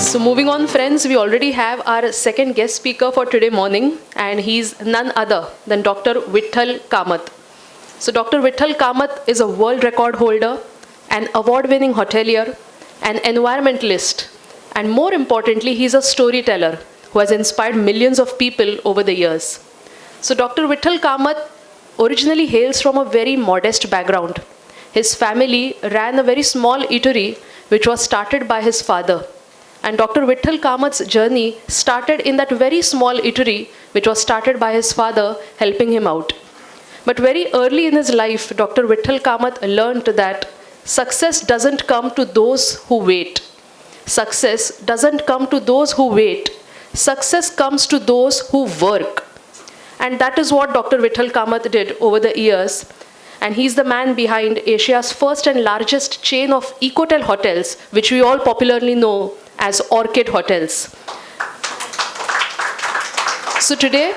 So moving on, friends, we already have our second guest speaker for today morning, and he's none other than Dr. Vitthal Kamath. So Dr. Vitthal Kamath is a world record holder, an award-winning hotelier, an environmentalist, and more importantly, he's a storyteller who has inspired millions of people over the years. So Dr. Vitthal Kamath originally hails from a very modest background. His family ran a very small eatery which was started by his father. And Dr. Vitthal Kamath's journey started in that very small eatery which was started by his father, helping him out. But very early in his life, Dr. Vitthal Kamath learned that success doesn't come to those who wait. Success doesn't come to those who wait. Success comes to those who work. And that is what Dr. Vitthal Kamath did over the years. And he's the man behind Asia's first and largest chain of ecotel hotels, which we all popularly know as Orchid Hotels. So today,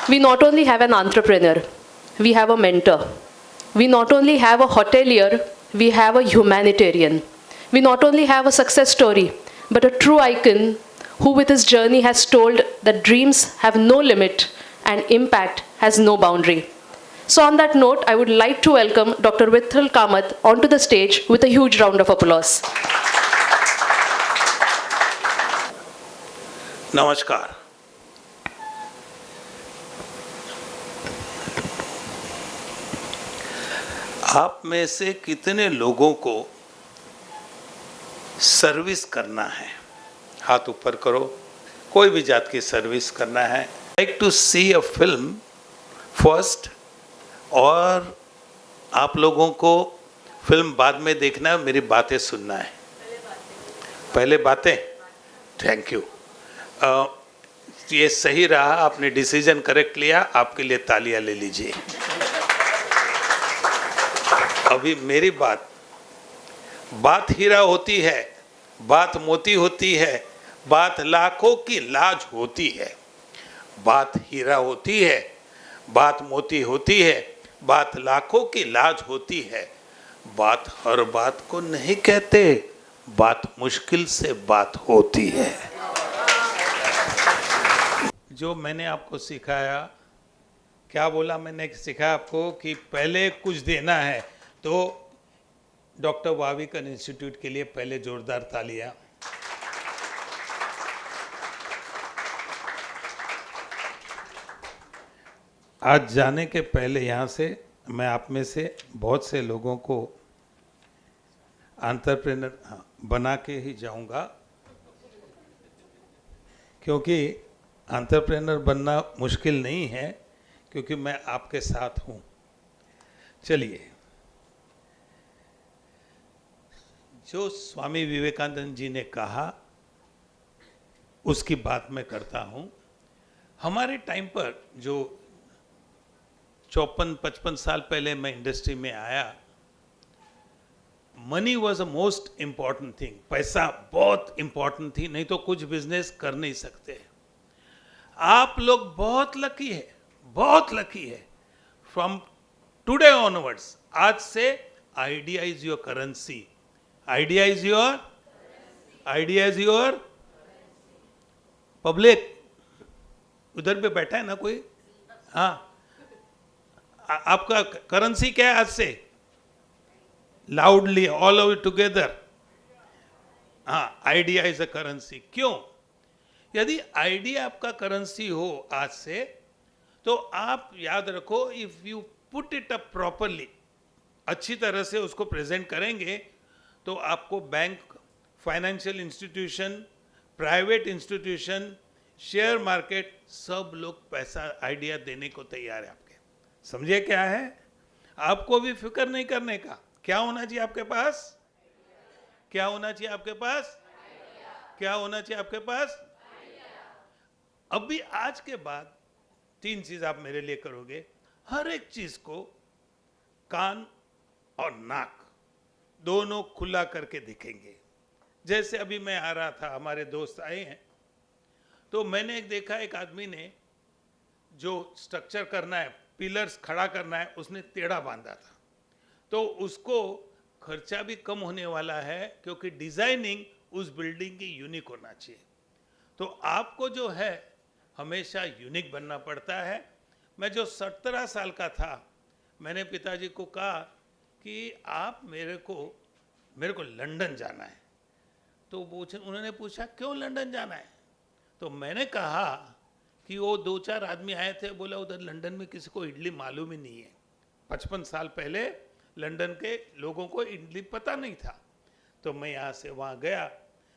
we not only have an entrepreneur, we have a mentor. We not only have a hotelier, we have a humanitarian. We not only have a success story, but a true icon who with his journey has told that dreams have no limit and impact has no boundary. So on that note, I would like to welcome Dr. Vitthal Kamath onto the stage with a huge round of applause. नमस्कार। आप में से कितने लोगों को service करना है? हाथ ऊपर करो। कोई भी जात की सर्विस करना है। Like to see a film first, और आप लोगों को फिल्म बाद में देखना है, मेरी बातें सुनना है। पहले बातें। Thank you. ये सही रहा, आपने डिसीजन करेक्ट लिया, आपके लिए तालियां ले लीजिए। अभी मेरी बात हीरा होती है, बात मोती होती है, बात लाखों की लाज होती है। बात हीरा होती है, बात मोती होती है, बात लाखों की लाज होती है। बात हर बात को नहीं कहते, बात मुश्किल से बात होती है। जो मैंने आपको सिखाया, क्या बोला मैंने सिखाया आपको कि पहले कुछ देना है, तो डॉक्टर वाविकन इंस्टीट्यूट के लिए पहले जोरदार तालियां। आज जाने के पहले यहाँ से मैं आप में से बहुत से लोगों को एंटरप्रेन्योर बना के ही जाऊंगा, क्योंकि एंटरप्रेन्योर बनना मुश्किल नहीं है, क्योंकि मैं आपके साथ हूँ। चलिए, जो स्वामी विवेकानंद जी ने कहा उसकी बात मैं करता हूँ। हमारे टाइम पर जो 54-55 साल पहले मैं इंडस्ट्री में आया, money was a most important thing. पैसा बहुत इम्पॉर्टेंट थी, नहीं तो कुछ बिजनेस कर नहीं सकते। आप लोग बहुत लकी है, बहुत लकी है। फ्रॉम टुडे ऑनवर्ड्स, आज से idea is your currency. Idea is your public. उधर पे बैठा है ना कोई? हाँ, आपका करेंसी क्या है आज से? Loudly all over together. हाँ, आइडिया इज अ करेंसी। क्यों? यदि आइडिया आपका करेंसी हो आज से, तो आप याद रखो, if you put it up properly, अच्छी तरह से उसको प्रेजेंट करेंगे, तो आपको bank, financial institution, private institution, share market, सब लोग पैसा आइडिया देने को तैयार है आपके। समझिए क्या है? आपको भी फिक्र नहीं करने का। क्या होना चाहिए आपके पास? क्या होना चाहिए आपके पास? क्या होना चाहिए आपके पास? अभी आज के बाद 3 चीज आप मेरे लिए करोगे। हर एक चीज को कान और नाक दोनों खुला करके दिखेंगे। जैसे अभी मैं आ रहा था, हमारे दोस्त आए हैं, तो मैंने देखा एक आदमी ने जो स्ट्रक्चर करना है, पिलर्स खड़ा करना है, उसने टेढ़ा बांधा था। तो उसको खर्चा भी कम होने वाला है, क्योंकि डिजाइनिंग उस बिल्डिंग की यूनिक होना चाहिए। तो आपको जो है हमेशा यूनिक बनना पड़ता है। मैं जो 17 साल का था, मैंने पिताजी को कहा कि आप मेरे को लंदन जाना है। तो उन्होंने पूछा क्यों लंदन जाना है? तो मैंने कहा कि वो 2-4 आदमी आए थे, बोला उधर लंदन में किसी को इडली मालूम ही नहीं है। 55 साल पहले लंदन के लोगों को इडली पता नहीं था। तो मैं यहाँ से वहाँ गया,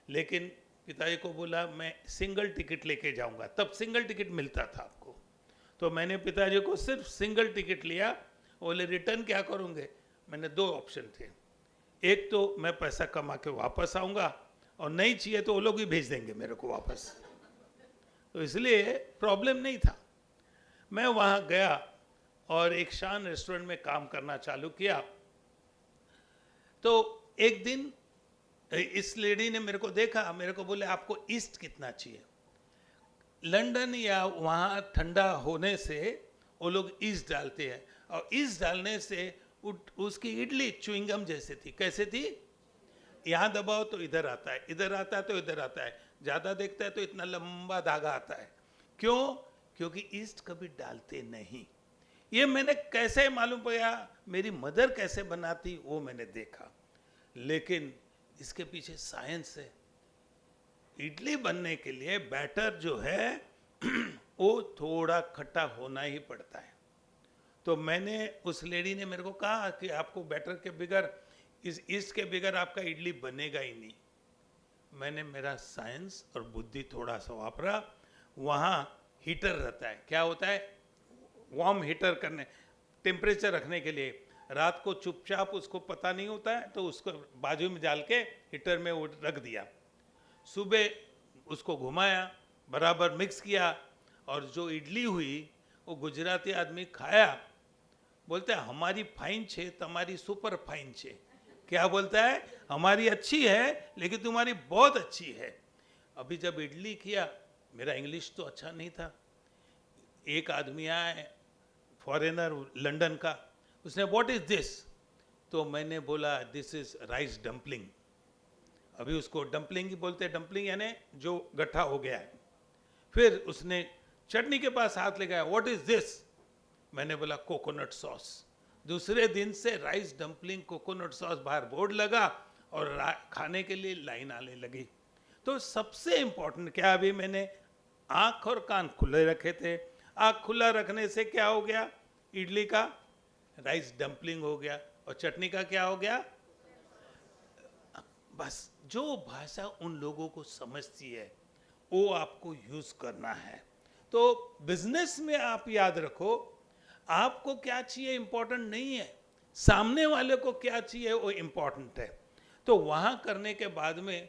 लेकिन पिताजी को बोला मैं सिंगल टिकट लेके जाऊँगा। तब सिंगल टिकट मिलता था आपको। तो मैंने पिताजी को सिर्फ सिंगल टिकट लिया। बोले रिटर्न क्या करोगे? मैंने 2 ऑप्शन थे, एक तो मैं पैसा कमा के वापस आऊँगा, और नहीं चाहिए तो वो लोग ही भेज देंगे मेरे को वापस। तो इसलिए प्रॉब्लम नहीं था। मैं वहाँ गया और एक शान रेस्टोरेंट में काम करना चालू किया। तो एक दिन इस लेडी ने मेरे को देखा, मेरे को बोले आपको ईस्ट कितना चाहिए? लंदन या वहाँ ठंडा होने से वो लोग ईस्ट डालते हैं, और ईस्ट डालने से उसकी इडली च्युइंगम जैसे थी। कैसे थी? यहाँ दबाओ तो इधर आता है, इधर आता है तो इधर आता है, ज़्यादा देखता है तो इतना लंबा धागा आता है। क्यों? क्योंकि ईस्ट कभी डालते नहीं। ये मैंने कैसे मालूम पड़ा, मेरी मदर कैसे बनाती वो मैंने देखा, लेकिन इसके पीछे साइंस है। इडली बनने के लिए बैटर जो है वो थोड़ा खट्टा होना ही पड़ता है। तो मैंने, उस लेडी ने मेरे को कहा कि आपको बैटर के बगैर, इस ईस्ट के बगैर आपका इडली बनेगा ही नहीं। मैंने मेरा साइंस और बुद्धि थोड़ा सा वापरा। वहाँ हीटर रहता है, क्या होता है, वार्म हीटर करने, टेम्परेचर रखने के लिए। रात को चुपचाप, उसको पता नहीं होता है तो उसको बाजू में डाल के हीटर में वो रख दिया। सुबह उसको घुमाया, बराबर मिक्स किया, और जो इडली हुई वो गुजराती आदमी खाया, बोलते हैं हमारी फाइन छे, तुम्हारी सुपर फाइन छे। क्या बोलता है? हमारी अच्छी है लेकिन तुम्हारी बहुत अच्छी है। अभी जब इडली किया, मेरा इंग्लिश तो अच्छा नहीं था। एक आदमी आया, फॉरेनर लंदन का, उसने व्हाट इज दिस? तो मैंने बोला दिस इज राइस डम्पलिंग। अभी उसको डम्पलिंग ही बोलते हैं, डम्पलिंग यानी जो गट्ठा हो गया है। फिर उसने चटनी के पास हाथ लगाया, व्हाट इज दिस? मैंने बोला कोकोनट सॉस। दूसरे दिन से राइस डम्पलिंग कोकोनट सॉस बाहर बोर्ड लगा और खाने के लिए लाइन आने लगी। तो सबसे इंपॉर्टेंट क्या, अभी मैंने आंख और कान खुले रखे थे। आंख खुला रखने से क्या हो गया? इडली का राइस डम्पलिंग हो गया, और चटनी का क्या हो गया? बस जो भाषा उन लोगों को समझती है वो आपको यूज करना है। तो बिजनेस में आप याद रखो, आपको क्या चाहिए इंपॉर्टेंट नहीं है, सामने वाले को क्या चाहिए वो इंपॉर्टेंट है। तो वहाँ करने के बाद में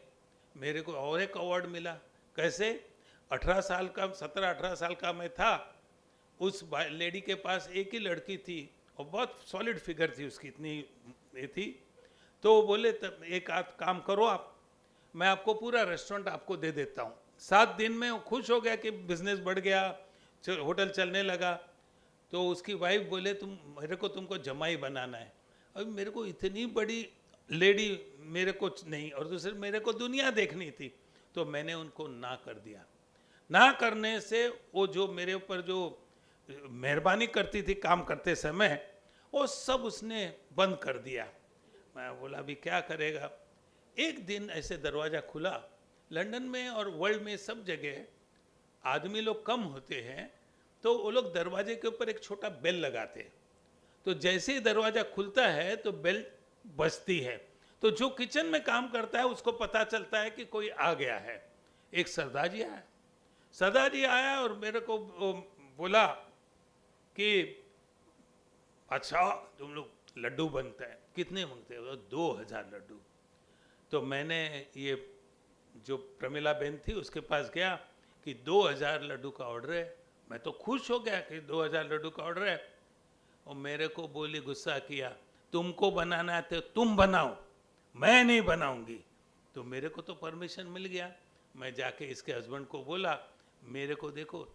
मेरे को और एक अवार्ड मिला। कैसे? 18 साल का, 17-18 साल का मैं था। उस लेडी के पास एक ही लड़की थी और बहुत सॉलिड फिगर थी उसकी, इतनी ये थी। तो वो बोले तब एक आध काम करो आप, मैं आपको पूरा रेस्टोरेंट आपको दे देता हूँ। 7 दिन में वो खुश हो गया कि बिजनेस बढ़ गया, होटल चलने लगा। तो उसकी वाइफ बोले तुमको जमाई बनाना है। अभी मेरे को इतनी बड़ी लेडी मेरे को नहीं, और दूसरे मेरे को दुनिया देखनी थी। तो मैंने उनको ना कर दिया। ना करने से वो जो मेरे ऊपर जो मेहरबानी करती थी काम करते समय, वो सब उसने बंद कर दिया। मैं बोला अभी क्या करेगा। एक दिन ऐसे दरवाज़ा खुला, लंदन में और वर्ल्ड में सब जगह आदमी लोग कम होते हैं, तो वो लोग दरवाजे के ऊपर एक छोटा बेल लगाते हैं। तो जैसे ही दरवाज़ा खुलता है तो बेल बजती है। तो जो किचन में काम करता है उसको पता चलता है कि कोई आ गया है। एक सरदार जी आया, सरदार जी आया और मेरे को बोला कि अच्छा तुम लोग लड्डू बनता है, कितने बनते हैं? 2000 लड्डू। तो मैंने ये जो प्रमिला बहन थी उसके पास गया कि 2000 लड्डू का ऑर्डर है। मैं तो खुश हो गया कि 2000 लड्डू का ऑर्डर है। और मेरे को बोली, गुस्सा किया, तुमको बनाना है तो तुम बनाओ, मैं नहीं बनाऊंगी। तो मेरे को तो परमिशन मिल गया। मैं जाके इसके हस्बैंड को बोला, मेरे को देखो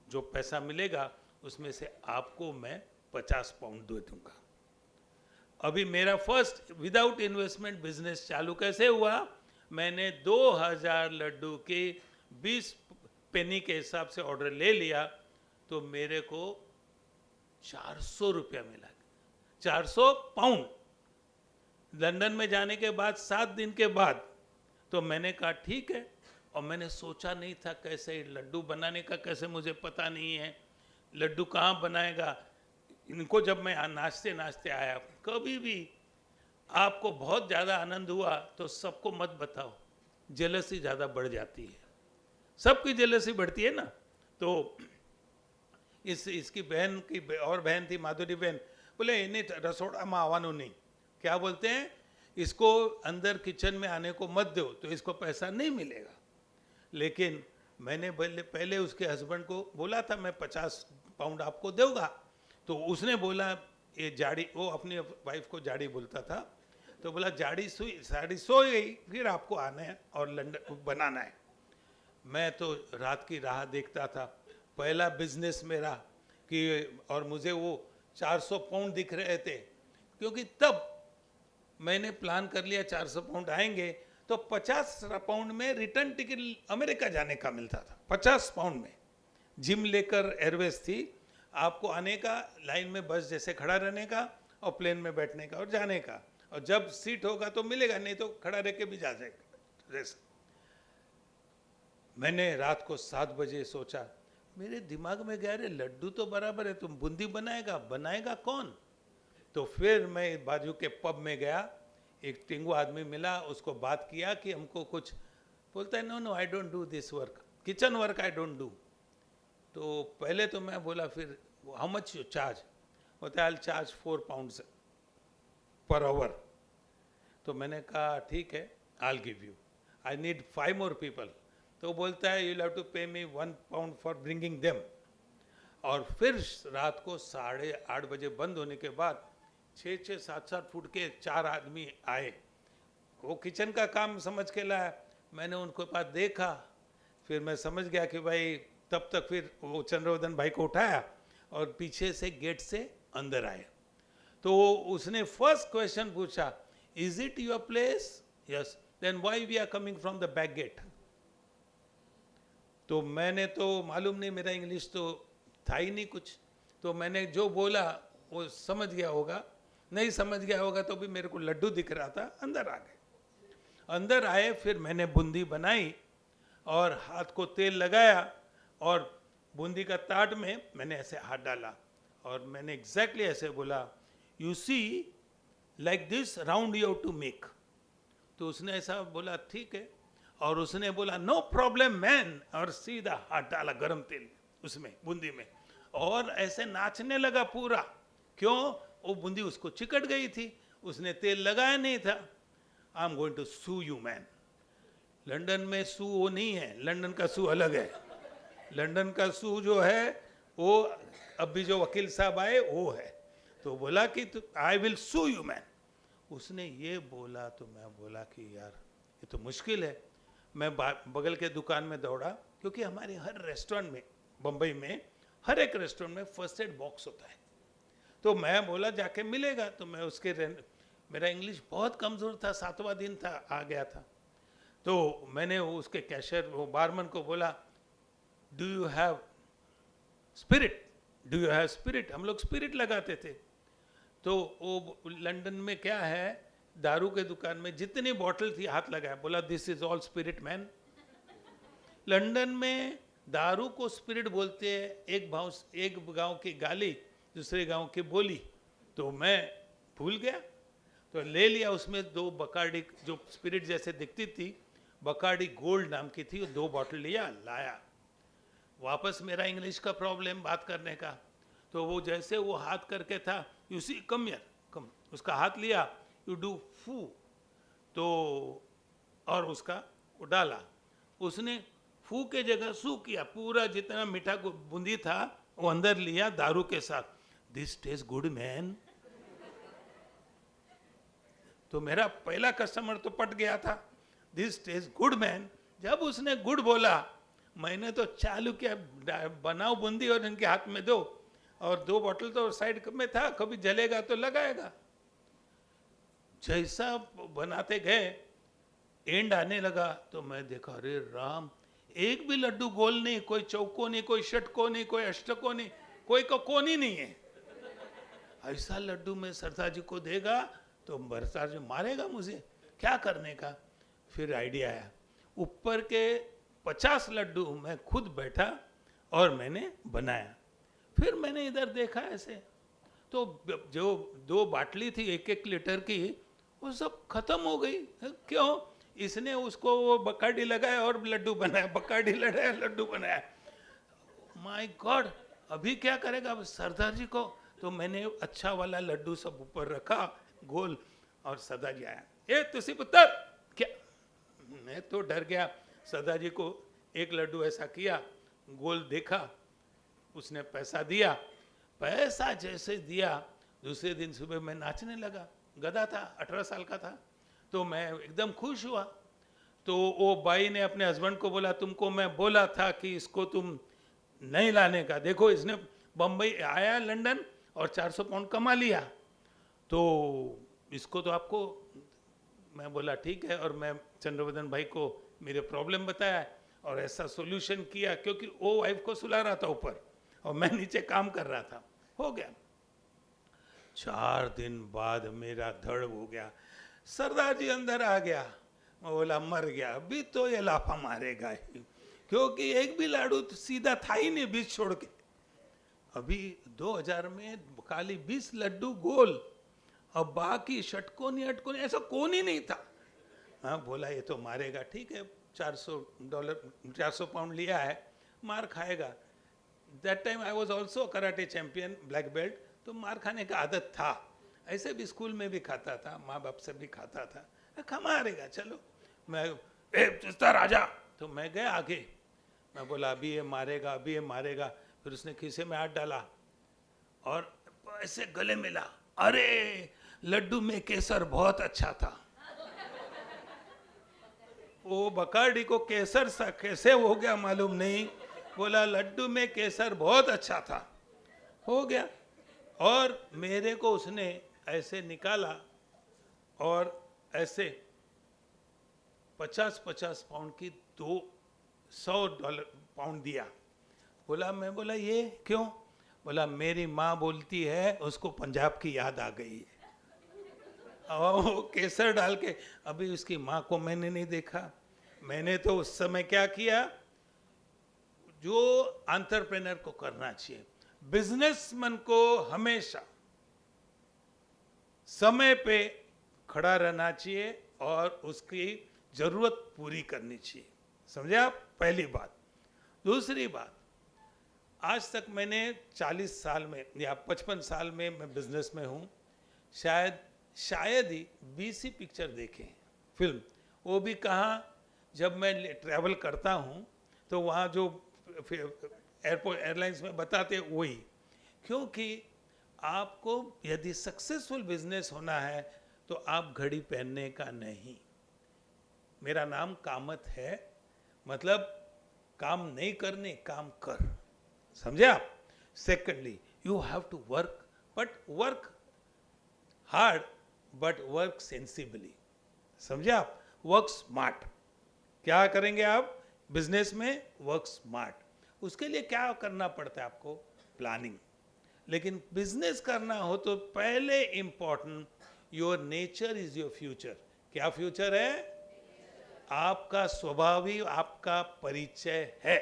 जो पैसा मिलेगा उसमें से आपको मैं 50 पाउंड दे दूंगा। अभी मेरा फर्स्ट विदाउट इन्वेस्टमेंट बिजनेस चालू कैसे हुआ? मैंने 2000 लड्डू की 20 पेनी के हिसाब से ऑर्डर ले लिया, तो मेरे को 400 रुपया मिला, 400 पाउंड। लंदन में जाने के बाद 7 दिन के बाद तो मैंने कहा ठीक है, और मैंने सोचा नहीं था कैसे लड्डू बनाने का, कैसे मुझे पता नहीं है लड्डू कहाँ बनाएगा। इनको जब मैं नाचते नाचते आया, कभी भी आपको बहुत ज़्यादा आनंद हुआ तो सबको मत बताओ, जेलसी ज़्यादा बढ़ जाती है, सबकी जेलसी बढ़ती है ना। तो इसकी बहन की और बहन थी माधुरी बहन, बोले इन्हें रसोड़ा में आवानो नहीं, क्या बोलते हैं, इसको अंदर किचन में आने को मत दो तो इसको पैसा नहीं मिलेगा। लेकिन मैंने पहले उसके हस्बैंड को बोला था मैं 50 पाउंड आपको दूंगा, तो उसने बोला ये जाड़ी, वो अपनी वाइफ को जाड़ी बोलता था, तो बोला जाड़ी साड़ी सो गई, फिर आपको आना है और लंदन बनाना है। मैं तो रात की राह देखता था, पहला बिजनेस मेरा कि, और मुझे वो 400 पाउंड दिख रहे थे, क्योंकि तब मैंने प्लान कर लिया 400 पाउंड आएंगे तो 50 पाउंड में रिटर्न टिकट अमेरिका जाने का मिलता था, 50 पाउंड में। जिम लेकर एयरवेज थी, आपको आने का, लाइन में बस जैसे खड़ा रहने का और प्लेन में बैठने का और जाने का, और जब सीट होगा तो मिलेगा, नहीं तो खड़ा रह के भी जा जाएगा। मैंने रात को 7 बजे सोचा, मेरे दिमाग में गया, अरे लड्डू तो बराबर है, तुम बूंदी बनाएगा कौन। तो फिर मैं बाजू के पब में गया, एक टिंगू आदमी मिला, उसको बात किया कि हमको कुछ, बोलता है no I don't do this work, kitchen work I don't do. तो पहले तो मैं बोला, फिर हाउ मच यू चार्ज, बोलता है आई चार्ज 4 पाउंड्स पर आवर। तो मैंने कहा ठीक है, I give you, I need 5 more people. तो बोलता है यू हैव टू पे मी 1 पाउंड फॉर ब्रिंगिंग देम। और फिर रात को 8:30 बजे बंद होने के बाद 6-6, 7-7 फुट के 4 आदमी आए, वो किचन का काम समझ के लाया। मैंने उनको पास देखा, फिर मैं समझ गया कि भाई, तब तक फिर वो चंद्रवर्धन भाई को उठाया और पीछे से गेट से अंदर आए। तो उसने फर्स्ट क्वेश्चन पूछा, is it your place, yes, then why we are coming from the back gate. तो मैंने तो मालूम नहीं, मेरा इंग्लिश तो था ही नहीं कुछ, तो मैंने जो बोला वो समझ गया होगा, नहीं समझ गया होगा तो भी मेरे को लड्डू दिख रहा था। अंदर आ गए, अंदर आए, फिर मैंने बूंदी बनाई और हाथ को तेल लगाया और बूंदी का ताट में मैंने ऐसे हाथ डाला और मैंने एग्जैक्टली ऐसे बोला, you see like this round you to make. तो उसने ऐसा बोला ठीक है, और उसने बोला नो प्रॉब्लम मैन, और सीधा हाथ डाला गरम तेल उसमें बूंदी में, और ऐसे नाचने लगा पूरा। क्यों, वो बूंदी उसको चिकट गई थी, उसने तेल लगाया नहीं था। I am going to sue you man. London में सू वो नहीं है, लंदन का सू अलग है। लंदन का सू जो है वो अभी जो वकील साहब आए वो है। तो बोला कि I will sue you man. उसने ये बोला तो मैं बोला कि यार ये तो मुश्किल है। मैं बगल के दुकान में दौड़ा, क्योंकि हमारे हर रेस्टोरेंट में, बम्बई में हर एक रेस्टोरेंट में फर्स्ट एड बॉक्स होता है। तो मैं बोला जाके मिलेगा, तो मैं उसके मेरा इंग्लिश बहुत कमज़ोर था, 7वां दिन था, आ गया था। तो मैंने उसके कैशियर, वो बारमैन को बोला, do you have spirit, do you have spirit. हम लोग स्पिरिट लगाते थे। तो वो लंदन में क्या है, दारू के दुकान में जितनी बॉटल थी हाथ लगाया, बोला this is all spirit man. London में दारू को स्पिरिट बोलते हैं, एक गांव की गाली दूसरे गांव की बोली। तो मैं भूल गया, तो ले लिया, उसमें 2 बकार्डी जो स्पिरिट जैसे दिखती थी, बकार्डी गोल्ड नाम की थी, 2 बॉटल लिया, लाया वापस। मेरा इंग्लिश का प्रॉब्लम बात करने का, तो वो जैसे वो हाथ करके था, you see come here come, उसका हाथ लिया, यू डू फू, तो और उसका वो डाला, उसने फू के जगह सू किया, पूरा जितना मीठा बूंदी था वो अंदर लिया दारू के साथ। This taste good man. तो मेरा पहला कस्टमर तो पट गया था, दिस टेस्ट गुड मैन। जब उसने गुड बोला, मैंने तो चालू किया, बनाओ बूंदी और इनके हाथ में दो, और 2 बॉटल तो साइड में था, कभी जलेगा तो लगाएगा। जैसा बनाते गए, एंड आने लगा तो मैं देखा, अरे राम, एक भी लड्डू गोल नहीं, कोई चौको नहीं, कोई षटको नहीं, कोई अष्टको नहीं, कोई कोनी नहीं है। ऐसा लड्डू मैं सरदार जी को देगा तो सरदार जी मारेगा मुझे, क्या करने का। फिर आइडिया आया, ऊपर के 50 लड्डू मैं खुद बैठा और मैंने बनाया। फिर मैंने इधर देखा ऐसे, तो जो 2 बाटली थी 1-1 लीटर की, वो सब खत्म हो गई। क्यों? इसने उसको वो बकाडी लगाया और लड्डू बनाया, बकाडी लगाया लड्डू बनाया। माय गॉड, अभी क्या करेगा सरदार जी को। तो मैंने अच्छा वाला लड्डू सब ऊपर रखा गोल, और सरदार जी आया, ए तुसी पुत्र क्या। मैं तो डर गया। सरदार जी को एक लड्डू ऐसा किया, गोल देखा, उसने पैसा दिया। पैसा जैसे दिया, दूसरे दिन सुबह मैं नाचने लगा। गधा था, 18 साल का था, तो मैं एकदम खुश हुआ। तो वो बाई ने अपने हस्बैंड को बोला, तुमको मैं बोला था कि इसको तुम नहीं लाने का, देखो इसने बम्बई आया, लंदन, और 400 पाउंड कमा लिया, तो इसको तो आपको। मैं बोला ठीक है, और मैं चंद्रवर्धन भाई को मेरे प्रॉब्लम बताया और ऐसा सॉल्यूशन किया, क्योंकि वो वाइफ को सुला रहा था ऊपर और मैं नीचे काम कर रहा था। हो गया। 4 दिन बाद मेरा धड़ हो गया। सरदार जी अंदर आ गया। मैं बोला मर गया, अभी तो ये लाफा मारेगा ही, क्योंकि एक भी लाडू तो सीधा था ही नहीं बीच छोड़ के। अभी 2000 में खाली 20 लड्डू गोल, अब बाकी षटकोनी अटकोनी ऐसा कौन ही नहीं था। हाँ बोला ये तो मारेगा, ठीक है, $400 400 पाउंड लिया है, मार खाएगा। That time I was also karate champion, black belt, तो मार खाने का आदत था। ऐसे भी स्कूल में भी खाता था, माँ बाप से भी खाता था, खा मारेगा चलो। मैं राजा, तो मैं गया आगे, मैं बोला अभी ये मारेगा, अभी ये मारेगा। फिर उसने खीसे में हाथ डाला और ऐसे गले मिला, अरे लड्डू में केसर बहुत अच्छा था। वो बकाडी को केसर सा कैसे हो गया मालूम नहीं, बोला लड्डू में केसर बहुत अच्छा था। हो गया। और मेरे को उसने ऐसे निकाला और ऐसे 50-50 पाउंड की $200 पाउंड दिया। मैं बोला ये क्यों? बोला मेरी माँ बोलती है उसको पंजाब की याद आ गई है। और वो केसर डाल के, अभी उसकी माँ को मैंने नहीं देखा। मैंने तो उस समय क्या किया जो एंटरप्रेन्योर को करना चाहिए, बिजनेसमैन को हमेशा समय पे खड़ा रहना चाहिए और उसकी जरूरत पूरी करनी चाहिए। समझे आप? पहली बात। दूसरी बात, आज तक मैंने 40 साल में या 55 साल में मैं बिजनेस में हूँ, शायद ही 20 ही पिक्चर देखे हैं, फिल्म। वो भी कहाँ, जब मैं ट्रैवल करता हूँ तो वहाँ जो एयरपोर्ट एयरलाइंस में बताते वही। क्योंकि आपको यदि सक्सेसफुल बिजनेस होना है तो आप घड़ी पहनने का नहीं। मेरा नाम कामत है, मतलब काम नहीं करने, काम कर। समझे आप? Secondly, you have to work, but work hard, but work sensibly. समझे आप? Work smart. क्या करेंगे आप बिजनेस में? Work smart. उसके लिए क्या करना पड़ता है आपको? प्लानिंग। लेकिन बिजनेस करना हो तो पहले important, your nature is your future. क्या फ्यूचर है? आपका स्वभाव ही आपका परिचय है।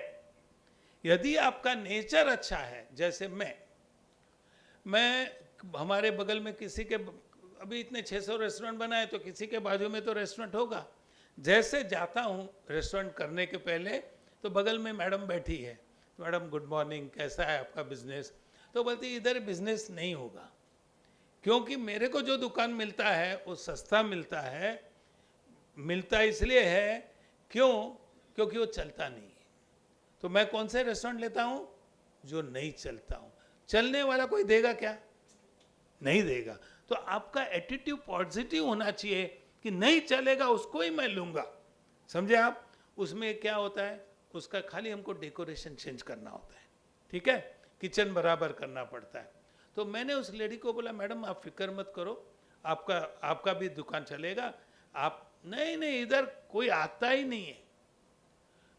यदि आपका नेचर अच्छा है, जैसे मैं हमारे बगल में किसी के, अभी इतने 600 रेस्टोरेंट बनाए तो किसी के बाजू में तो रेस्टोरेंट होगा। जैसे जाता हूँ रेस्टोरेंट करने के पहले तो बगल में मैडम बैठी है, मैडम गुड मॉर्निंग, कैसा है आपका बिजनेस? तो बोलती इधर बिजनेस नहीं होगा, क्योंकि मेरे को जो दुकान मिलता है वो सस्ता मिलता है। मिलता इसलिए है क्यों? क्योंकि वो चलता नहीं है। तो मैं कौन से रेस्टोरेंट लेता हूँ? जो नहीं चलता हूँ। चलने वाला कोई देगा क्या? नहीं देगा। तो आपका एटीट्यूड पॉजिटिव होना चाहिए कि नहीं चलेगा उसको ही मैं लूँगा। समझे आप? उसमें क्या होता है, उसका खाली हमको डेकोरेशन चेंज करना होता है, ठीक है, किचन बराबर करना पड़ता है। तो मैंने उस लेडी को बोला, मैडम आप फिक्र मत करो, आपका भी दुकान चलेगा, आप नहीं नहीं, इधर कोई आता ही नहीं है।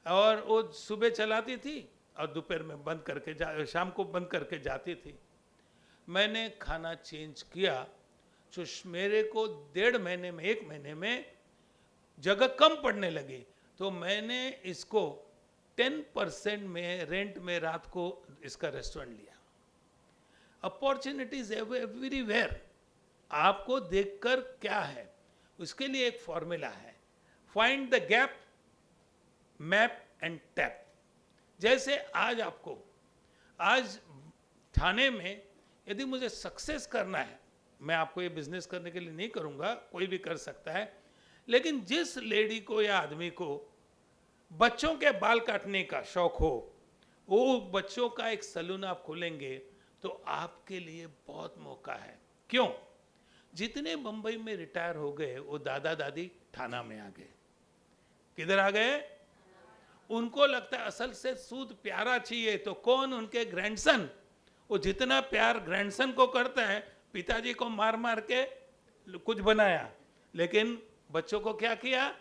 और वो सुबह चलाती थी और दोपहर में बंद करके शाम को बंद करके जाती थी। मैंने खाना चेंज किया, तो मेरे को 1.5 महीने में 1 महीने में जगह कम पड़ने लगी। तो मैंने इसको 10% में रेंट में रात को इसका रेस्टोरेंट लिया। Opportunities everywhere. आपको देखकर क्या है, उसके लिए एक फॉर्मूला है, find the gap, map and tap. जैसे आज थाने में यदि मुझे सक्सेस करना है, मैं आपको ये बिजनेस करने के लिए नहीं करूंगा, कोई भी कर सकता है, लेकिन जिस लेडी को या आदमी को बच्चों के बाल काटने का शौक हो, वो बच्चों का एक सलून आप खोलेंगे तो आपके लिए बहुत मौका है। क्यों? जितने बंबई में रिटायर हो गए वो दादा दादी थाना में आ गए। किधर आ गए? उनको लगता है असल से सूद प्यारा चाहिए, तो कौन? उनके ग्रैंडसन। वो जितना प्यार ग्रैंडसन को करता है, पिताजी को मार मार के कुछ बनाया, लेकिन बच्चों को क्या किया?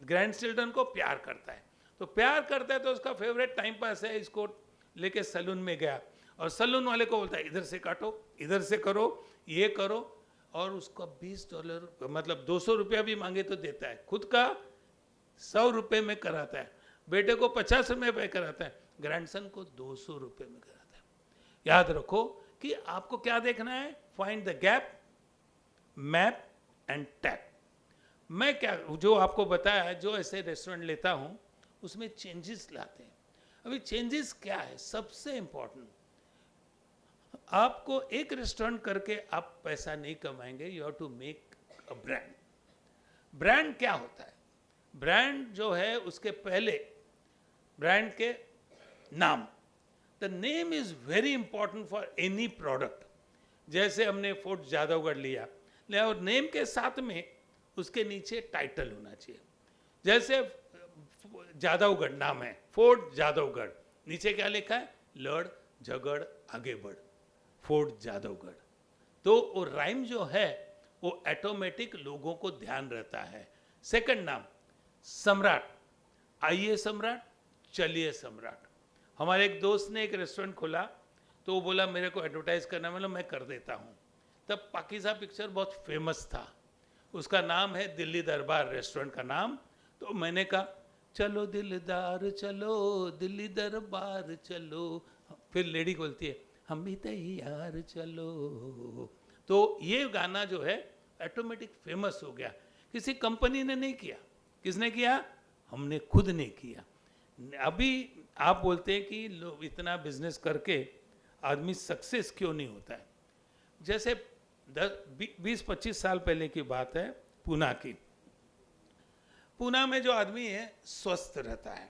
ग्रैंड चिल्ड्रन को प्यार करता है। तो प्यार करता है तो उसका फेवरेट टाइम पास है, इसको लेके सलून में गया और सलून वाले को बोलता है इधर से काटो, इधर से करो, ये करो, और उसका $20 मतलब 200 रुपया भी मांगे तो देता है। खुद का 100 रुपये में कराता है, बेटे को 50 रुपये पे कराता है, ग्रैंडसन को 200 रुपये में कराता है। याद रखो कि आपको क्या देखना है, find the gap, map and tap. मैं क्या जो आपको बताया है, जो ऐसे रेस्टोरेंट लेता हूं उसमें चेंजेस लाते हैं। अभी चेंजेस क्या है? सबसे इंपॉर्टेंट, आपको एक रेस्टोरेंट करके आप पैसा नहीं कमाएंगे, you have to make a brand. Brand क्या होता है? ब्रांड जो है उसके पहले ब्रांड के नाम, the name is very important for any product. जैसे हमने फोर्ट जादवगढ़ लिया, और नेम के साथ में उसके नीचे टाइटल होना चाहिए। जैसे जादवगढ़ नाम है, फोर्ट जादवगढ़, नीचे क्या लिखा है? लड़ झगड़ आगे बढ़, फोर्ट जादवगढ़। तो वो राइम जो है वो ऑटोमेटिक लोगों को ध्यान रहता है। सेकंड नाम सम्राट, आइए सम्राट, चलिए सम्राट। हमारे एक दोस्त ने एक रेस्टोरेंट खोला, तो वो बोला मेरे को एडवर्टाइज करना, मतलब मैं कर देता हूँ। तब पाकिज़ा पिक्चर बहुत फेमस था, उसका नाम है दिल्ली दरबार, रेस्टोरेंट का नाम। तो मैंने कहा चलो दिलदार चलो, दिल्ली दरबार चलो। फिर लेडी बोलती है हम भी तैयार चलो। तो ये गाना जो है ऑटोमेटिक फेमस हो गया, किसी कंपनी ने नहीं किया। किसने किया? हमने खुद ने किया। अभी आप बोलते हैं कि लोग इतना बिजनेस करके आदमी सक्सेस क्यों नहीं होता है? जैसे 20-25 साल पहले की बात है, पूना की। पूना में जो आदमी है स्वस्थ रहता है।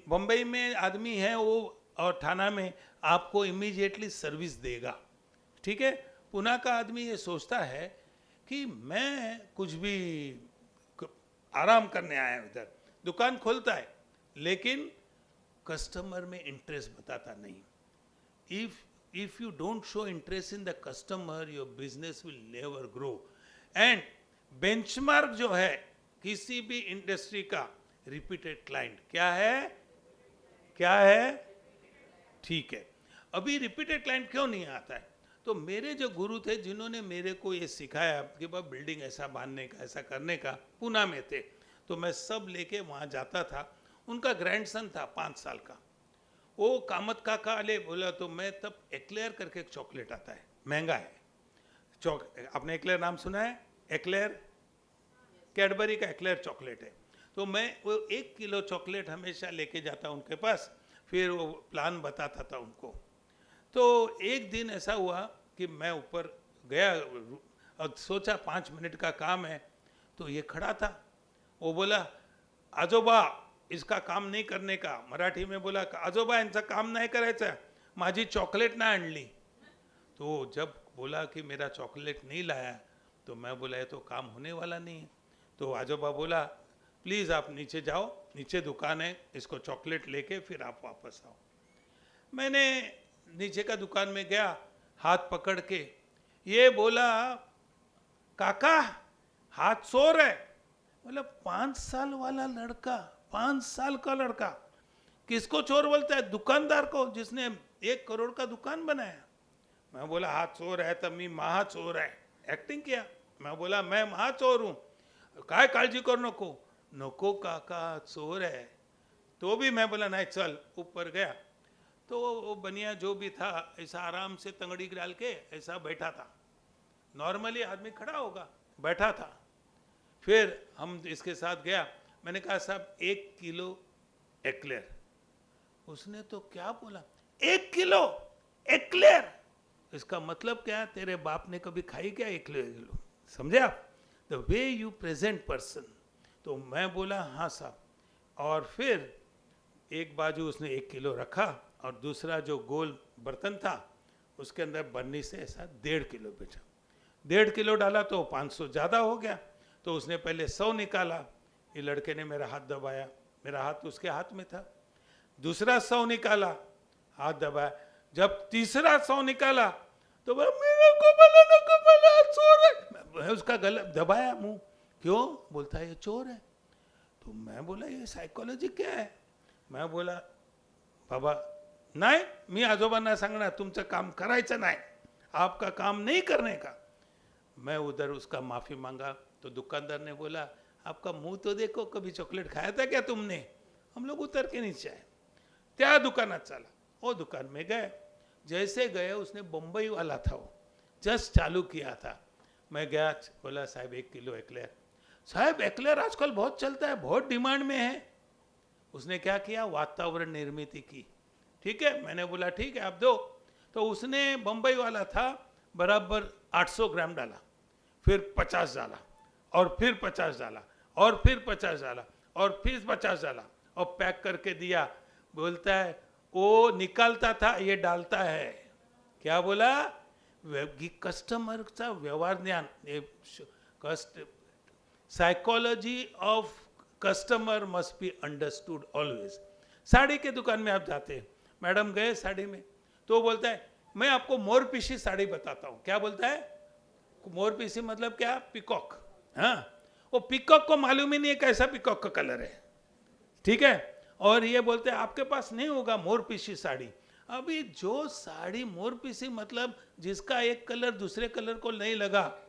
बम्बई में आदमी है वो और थाना में आपको इमीडिएटली सर्विस देगा, ठीक है। पूना का आदमी ये सोचता है कि मैं कुछ भी आराम करने आया हूं, इधर दुकान खोलता है लेकिन कस्टमर में इंटरेस्ट बताता नहीं। if you don't show interest in the customer, your business will never grow. And benchmark जो है किसी भी इंडस्ट्री का, रिपीटेड क्लाइंट क्या है? क्या है? ठीक है। अभी रिपीटेड क्लाइंट क्यों नहीं आता है? तो मेरे जो गुरु थे जिन्होंने मेरे को ये सिखाया कि भाई बिल्डिंग ऐसा बांधने का, ऐसा करने का, पूना में थे, तो मैं सब लेके वहाँ जाता था। उनका ग्रैंडसन था 5 साल का, वो कामत काका ले बोला, तो मैं तब एक्लेयर करके एक चॉकलेट आता है, महंगा है। आपने एक्लेयर नाम सुना है? एक्लेयर कैडबरी का एक्लेयर चॉकलेट है। तो मैं वो 1 किलो चॉकलेट हमेशा लेके जाता उनके पास, फिर वो प्लान बताता था उनको। तो एक दिन ऐसा हुआ कि मैं ऊपर गया और सोचा 5 मिनट का काम है, तो ये खड़ा था। वो बोला आजोबा इसका काम नाही करणे का, मराठी में बोला आजोबा यांचं काम नाही करायचं, माझी चॉकलेट ना आणली। तो जब बोला कि मेरा चॉकलेट नहीं लाया, तो मैं बोला ये तो काम होने वाला नहीं है। तो आजोबा बोला प्लीज़ आप नीचे जाओ, नीचे दुकान है, इसको चॉकलेट लेके फिर आप वापस आओ। मैंने नीचे का दुकान में गया, हाथ पकड़ के ये बोला काका हाथ चोर है। मतलब 5 साल वाला लड़का, 5 साल का लड़का किसको चोर बोलता है? दुकानदार को, जिसने 1 करोड़ का दुकान बनाया। मैं बोला हाथ चोर है तर मी महा चोर है, एक्टिंग किया। मैं बोला मैं महा चोर हूं, काय काळजी करू नको। नको काका चोर है। तो भी मैं बोला नहीं चल। ऊपर गया तो वो बनिया जो भी था ऐसा आराम से तंगड़ी डाल के ऐसा बैठा था। नॉर्मली आदमी खड़ा होगा, बैठा था। फिर हम इसके साथ गया, मैंने कहा साहब 1 किलो एक्लेयर। उसने तो क्या बोला, 1 किलो एक्लेयर? इसका मतलब क्या है? तेरे बाप ने कभी खाई क्या एक्लेयर? समझे आप? The way you present person. तो मैं बोला हाँ साहब। और फिर एक बाजू उसने 1 किलो रखा और दूसरा जो गोल बर्तन था उसके अंदर बन्नी से ऐसा 1.5 किलो बेचा। 1.5 किलो डाला तो 500 ज़्यादा हो गया। तो उसने पहले 100 निकाला। ये लड़के ने मेरा हाथ दबाया, मेरा हाथ उसके हाथ में था। दूसरा 100 निकाला, हाथ दबाया। जब तीसरा 100 निकाला तो बोला मेरे को बोला नको बोला चोर है। मैं उसका गला दबाया मुंह। क्यों? बोलता है ये चोर है। तो मैं बोला ये सायकोलॉजी क्या है? मैं बोला बाबा नाही, मी आजोबांना सांगणार तुमचं काम करायचं नाही, आपका काम नहीं करने का। मैं उधर उसका माफ़ी मांगा तो दुकानदार ने बोला आपका मुंह तो देखो, कभी चॉकलेट खाया था क्या तुमने? हम लोग उतर के नीचे आए, त्या दुकानात चला। वो दुकान में गए, जैसे गए उसने बम्बई वाला था वो जस्ट चालू किया था। मैं गया, बोला साहब 1 किलो एक्लेयर। साहब एक्लेयर आजकल बहुत चलता है, बहुत डिमांड में है। उसने क्या किया, वातावरण निर्मित की। ठीक है, मैंने बोला ठीक है आप दो। तो उसने बम्बई वाला था, बराबर 800 ग्राम डाला, फिर 50 डाला, और फिर 50 डाला, और फिर 50 डाला, और फिर 50 डाला, और पैक करके दिया। बोलता है वो निकालता था, ये डालता है। क्या बोला? कस्टमर का व्यवहार ज्ञान, psychology of customer must be understood always. Sari के दुकान में आप जाते हैं, मैडम गए साड़ी में, तो बोलता है मैं आपको मोरपीसी साड़ी बताता हूँ। क्या बोलता है? मोरपीसी मतलब क्या? पिकॉक। हाँ, वो पिकॉक को मालूम ही नहीं है कैसा पिकॉक का कलर है। ठीक है, और ये बोलते हैं आपके पास नहीं होगा मोरपीसी साड़ी। अभी जो साड़ी मोरपीसी मतलब जिसका एक कलर दूसरे कलर को नहीं लगा,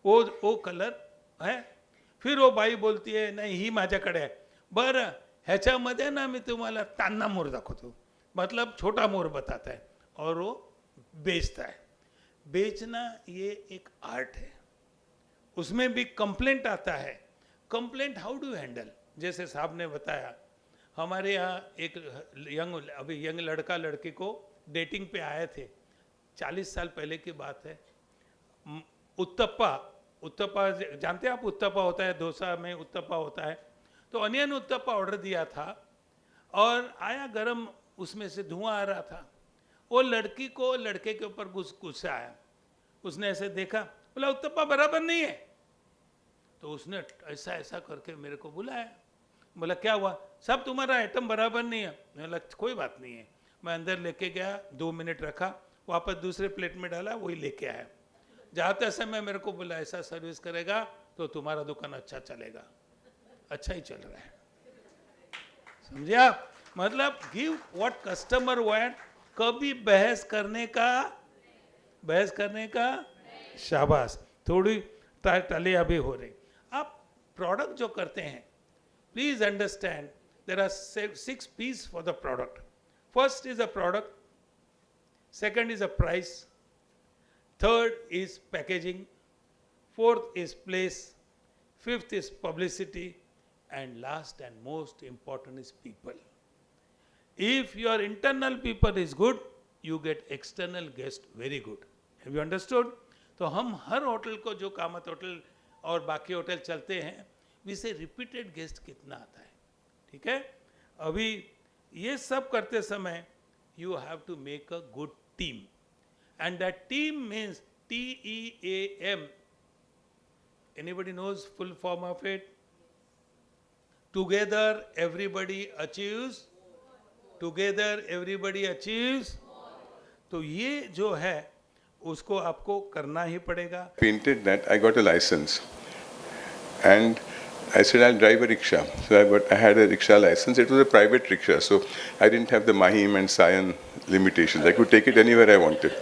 वो कलर है। फिर वो बाई बोलती है नाही ही माझ्याकडे आहे। बरं ह्याच्यामध्ये ना मी तुम्हाला तान्हा मोर दाखवतो, मतलब छोटा मोर बताता है और वो बेचता है। बेचना ये एक आर्ट है, उसमें भी कंप्लेंट आता है। Complaint how do handle? जैसे साहब ने बताया, हमारे यहाँ एक यंग लड़का लड़की को डेटिंग पे आए थे, 40 साल पहले की बात है। उत्तप्पा जानते हैं आप? उत्तप्पा होता है, डोसा में उत्तप्पा होता है। तो अनियन उत्तप्पा ऑर्डर दिया था और आया गरम, उसमें से धुआं आ रहा था। वो लड़की को लड़के के ऊपर गुस्सा आया। उसने ऐसे देखा, बोला उत्तप्पा बराबर नहीं है। तो उसने ऐसा ऐसा करके मेरे को बुलाया। बोला क्या हुआ? सब तुम्हारा आइटम बराबर नहीं है। मैंने बोला कोई बात नहीं है। मैं अंदर लेके गया, 2 मिनट रखा, वापस दूसरे प्लेट में डाला, वही लेके आया। जाते समय मेरे को बोला ऐसा सर्विस करेगा तो तुम्हारा दुकान अच्छा चलेगा। अच्छा ही चल रहा है, समझे आप? मतलब गिव व्हाट कस्टमर वांट। कभी बहस करने का शाबाश। थोड़ी टालियां भी हो रही। आप प्रोडक्ट जो करते हैं, please understand there are 6 P's for the product. First is a product, second is a price, third is packaging, fourth is place, fifth is publicity, and last and most important is people. If your internal people is good, you get external guest very good. Have you understood? तो हम हर hotel को, जो Kamat hotel और बाकी hotel चलते हैं, vice repeated guest कितना आता है। ठीक है, अभी ये सब करते समय you have to make a good team, and that team means TEAM. Anybody knows full form of it? Together everybody achieves. Together everybody achieves. तो ये जो है उसको आपको करना ही पड़ेगा। Painted that I got a license. and I said, I'll drive a rickshaw. So I had a rickshaw license. It was a private rickshaw, so I didn't have the Mahim and Sion limitations. I could take it anywhere I wanted.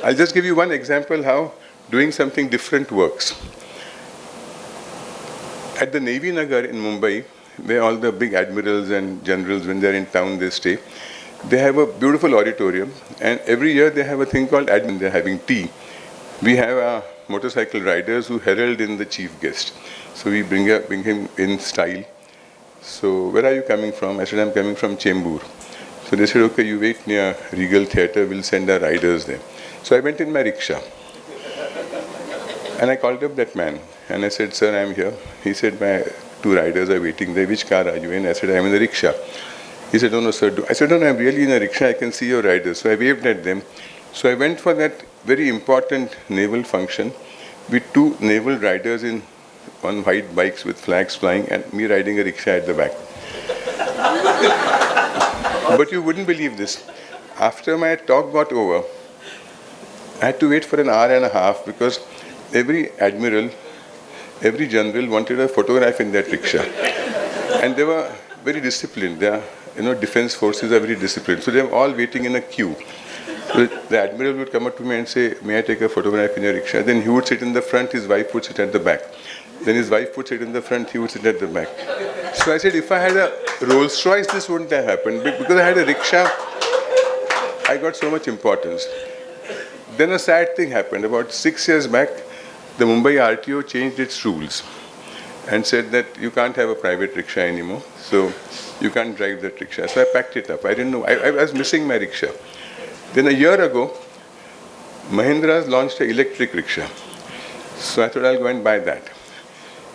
I'll just give you one example how doing something different works. At the Navy Nagar in Mumbai, where all the big admirals and generals, when they're in town, they stay, they have a beautiful auditorium, and every year they have a thing called admin. They're having tea. We have our motorcycle riders who herald in the chief guest. So we bring him in style. So where are you coming from? I said, I'm coming from Chembur. So they said, okay, you wait near Regal Theatre, we'll send our riders there. So I went in my rickshaw. And I called up that man. And I said, sir, I'm here. He said, my 2 riders are waiting there. Which car are you in? I said, I'm in the rickshaw. He said, no, sir. I said, no, I'm really in a rickshaw. I can see your riders. So I waved at them. So I went for that very important naval function with 2 naval riders on white bikes with flags flying and me riding a rickshaw at the back. But you wouldn't believe this. After my talk got over, I had to wait for an hour and a half because every admiral, every general wanted a photograph in that rickshaw. And they were very disciplined. Defense forces are very disciplined. So they were all waiting in a queue. So the admiral would come up to me and say, may I take a photograph in your rickshaw? Then he would sit in the front, his wife would sit at the back. Then his wife would sit in the front, he would sit at the back. So I said, if I had a Rolls Royce, this wouldn't have happened. Because I had a rickshaw, I got so much importance. Then a sad thing happened. About 6 years back, the Mumbai RTO changed its rules and said that you can't have a private rickshaw anymore. So you can't drive that rickshaw. So I packed it up. I didn't know. I was missing my rickshaw. Then a year ago, Mahindra's launched an electric rickshaw. So I thought I'll go and buy that.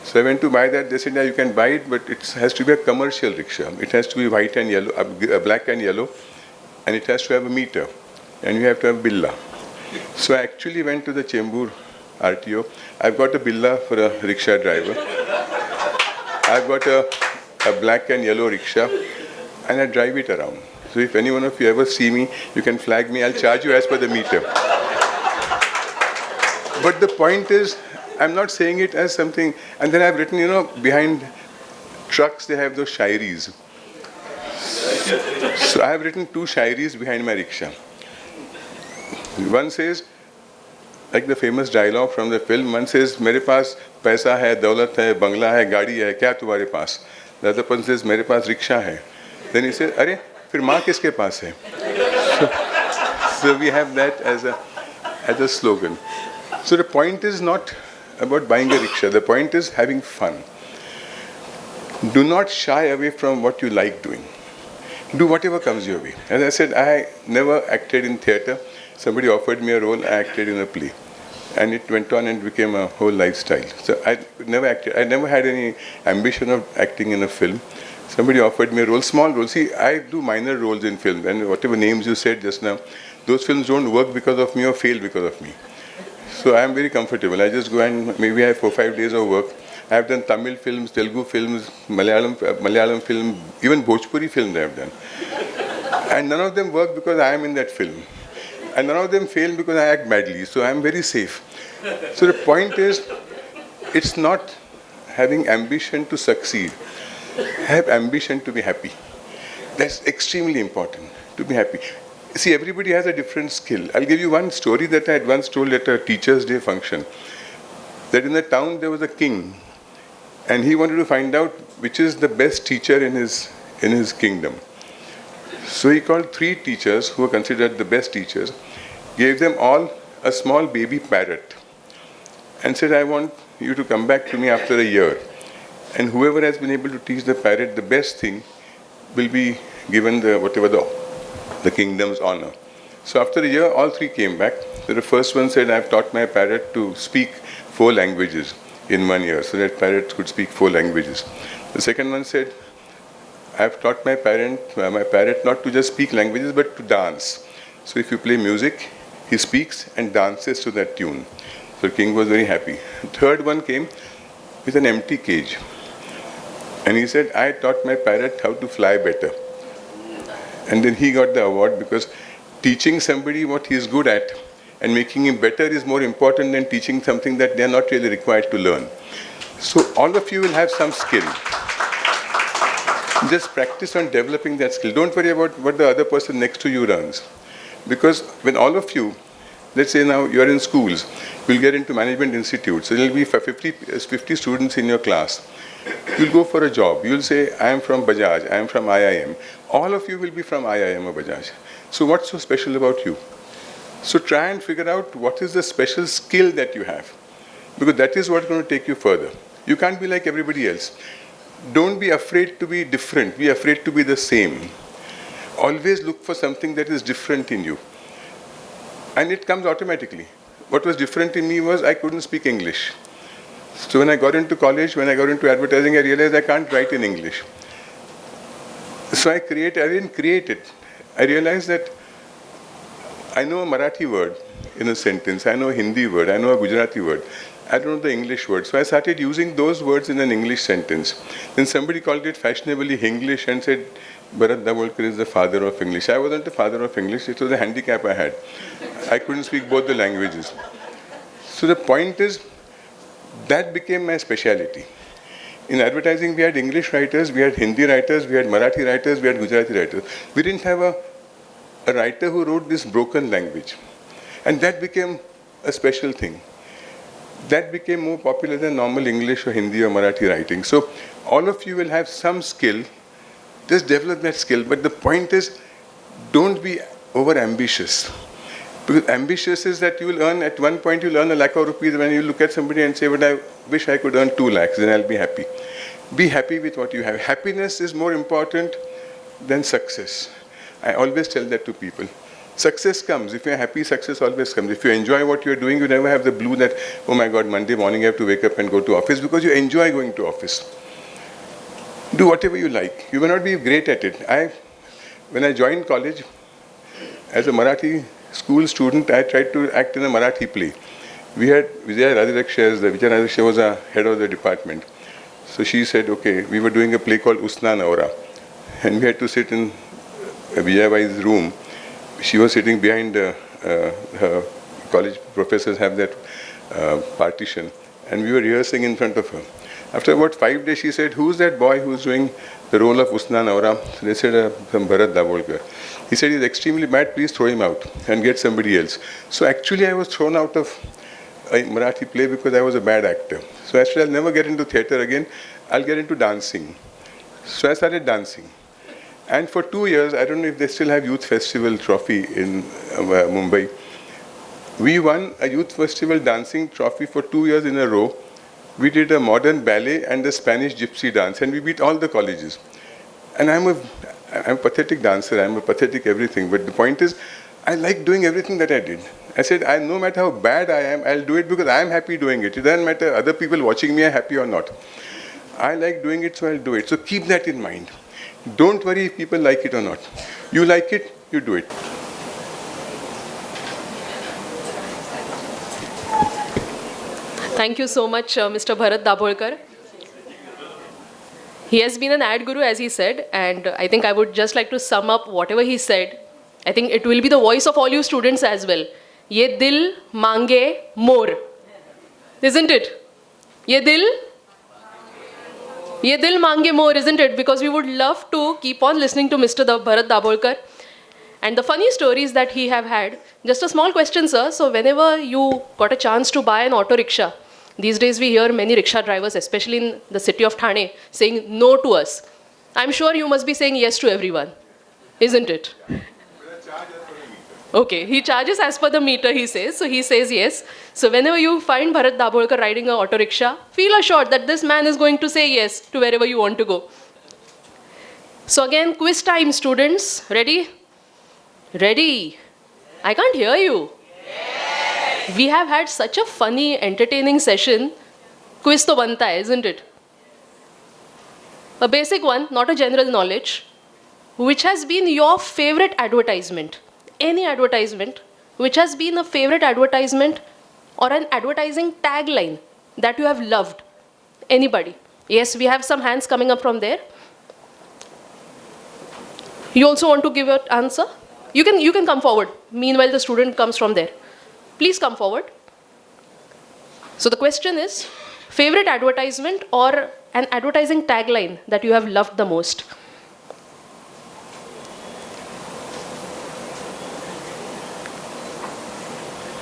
So I went to buy that. They said, yeah, you can buy it, but it has to be a commercial rickshaw. It has to be white and yellow, black and yellow, and it has to have a meter, and you have to have billa. So I actually went to the Chembur RTO. I've got a billa for a rickshaw driver. I've got a black and yellow rickshaw, and I drive it around. So if any one of you ever see me, you can flag me. I'll charge you as per the meter. But the point is, I'm not saying it as something. And then I've written, behind trucks they have those shairis. So I have written 2 shairis behind my rickshaw. One says, like the famous dialogue from the film, one says, "Mere paas paisa hai, daulat hai, bangla hai, gaadi hai, kya tumhare paas?" The other person says, "Mere paas rickshaw hai." Then he says, "Arey, fir maa kiske paas hai?" So we have that as a slogan. So the point is not about buying a rickshaw. The point is having fun. Do not shy away from what you like doing. Do whatever comes your way. As I said, I never acted in theatre. Somebody offered me a role, I acted in a play. And it went on and became a whole lifestyle. So I never acted. I never had any ambition of acting in a film. Somebody offered me a role, small role. See, I do minor roles in films. And whatever names you said just now, those films don't work because of me or fail because of me. So I am very comfortable. I just go and maybe I have 4 or 5 days of work. I have done Tamil films, Telugu films, Malayalam film, even Bhojpuri films I have done. And none of them work because I am in that film. And none of them fail because I act badly. So I am very safe. So the point is, it's not having ambition to succeed. Have ambition to be happy. That's extremely important, to be happy. See, everybody has a different skill. I'll give you one story that I had once told at a Teachers' Day function. That in the town there was a king, and he wanted to find out which is the best teacher in his kingdom. So he called 3 teachers who were considered the best teachers, gave them all a small baby parrot, and said, I want you to come back to me after a year. And whoever has been able to teach the parrot the best thing will be given the kingdom's honor. So after a year, all 3 came back. So the first one said, I've taught my parrot to speak 4 languages in 1 year, so that parrot could speak 4 languages. The second one said, I've taught my parrot not to just speak languages, but to dance. So if you play music, he speaks and dances to that tune. So the king was very happy. The third one came with an empty cage. And he said, I taught my parrot how to fly better. And then he got the award because teaching somebody what he is good at and making him better is more important than teaching something that they are not really required to learn. So all of you will have some skill. Just practice on developing that skill. Don't worry about what the other person next to you learns. Because when all of you, let's say now you are in schools, you'll get into management institutes, so there will be 50 students in your class. You'll go for a job. You'll say, I am from Bajaj, I am from IIM. All of you will be from IIM or Bajaj. So what's so special about you? So try and figure out what is the special skill that you have. Because that is what's going to take you further. You can't be like everybody else. Don't be afraid to be different. Be afraid to be the same. Always look for something that is different in you. And it comes automatically. What was different in me was I couldn't speak English. So when I got into college, when I got into advertising, I realized I can't write in English. So I didn't create it. I realized that I know a Marathi word in a sentence, I know a Hindi word, I know a Gujarati word. I don't know the English word. So I started using those words in an English sentence. Then somebody called it fashionably Hinglish and said, Bharat Dabholkar is the father of English. I wasn't the father of English, it was a handicap I had. I couldn't speak both the languages. So the point is, that became my speciality. In advertising, we had English writers, we had Hindi writers, we had Marathi writers, we had Gujarati writers. We didn't have a writer who wrote this broken language. And that became a special thing. That became more popular than normal English or Hindi or Marathi writing. So all of you will have some skill. Just develop that skill. But the point is, don't be over-ambitious. Because ambitious is that you will earn, at one point you'll earn 1 lakh rupees when you look at somebody and say, but I wish I could earn 2 lakhs, then I'll be happy. Be happy with what you have. Happiness is more important than success. I always tell that to people. Success comes. If you're happy, success always comes. If you enjoy what you're doing, you never have the blue that, oh my God, Monday morning I have to wake up and go to office, because you enjoy going to office. Do whatever you like. You may not be great at it. When I joined college, as a Marathi school student, I tried to act in a Marathi play. We had Vijaya Radhiraksha, Vijaya Radhiraksha was a head of the department. So she said, okay, we were doing a play called Usna Naura. And we had to sit in Vijayabai's room. She was sitting behind her college professors have that partition. And we were rehearsing in front of her. After about 5 days, she said, who's that boy who's doing the role of Usna Naura? So they said, from Bharat Dabholkar. He said, he's extremely bad, please throw him out and get somebody else. So actually I was thrown out of a Marathi play because I was a bad actor. So I said, I'll never get into theatre again, I'll get into dancing. So I started dancing. And for 2 years, I don't know if they still have Youth Festival trophy in Mumbai. We won a Youth Festival dancing trophy for 2 years in a row. We did a modern ballet and a Spanish gypsy dance, and we beat all the colleges. And I'm a pathetic dancer, I'm a pathetic everything, but the point is, I like doing everything that I did. I said, no matter how bad I am, I'll do it because I'm happy doing it. It doesn't matter other people watching me are happy or not. I like doing it, so I'll do it. So keep that in mind. Don't worry if people like it or not. You like it, you do it. Thank you so much, Mr. Bharat Dabholkar. He has been an ad guru, as he said, and I think I would just like to sum up whatever he said. I think it will be the voice of all you students as well. Ye dil mange more. Isn't it? Ye dil mange more, isn't it? Because we would love to keep on listening to Mr. Bharat Dabholkar. And the funny stories that he have had. Just a small question, sir. So whenever you got a chance to buy an auto rickshaw, these days we hear many rickshaw drivers, especially in the city of Thane, saying no to us. I'm sure you must be saying yes to everyone, isn't it? Okay, he charges as per the meter, he says. So he says yes. So whenever you find Bharat Dabholkar riding an auto rickshaw, feel assured that this man is going to say yes to wherever you want to go. So again, quiz time, students. Ready? Ready? I can't hear you. Yes. We have had such a funny, entertaining session. Quiz to banta hai, isn't it? A basic one, not a general knowledge. Which has been your favorite advertisement? Any advertisement which has been a favorite advertisement or an advertising tagline that you have loved? Anybody? Yes, we have some hands coming up from there. You also want to give your answer? You can come forward. Meanwhile, the student comes from there. Please come forward. So the question is, favorite advertisement or an advertising tagline that you have loved the most?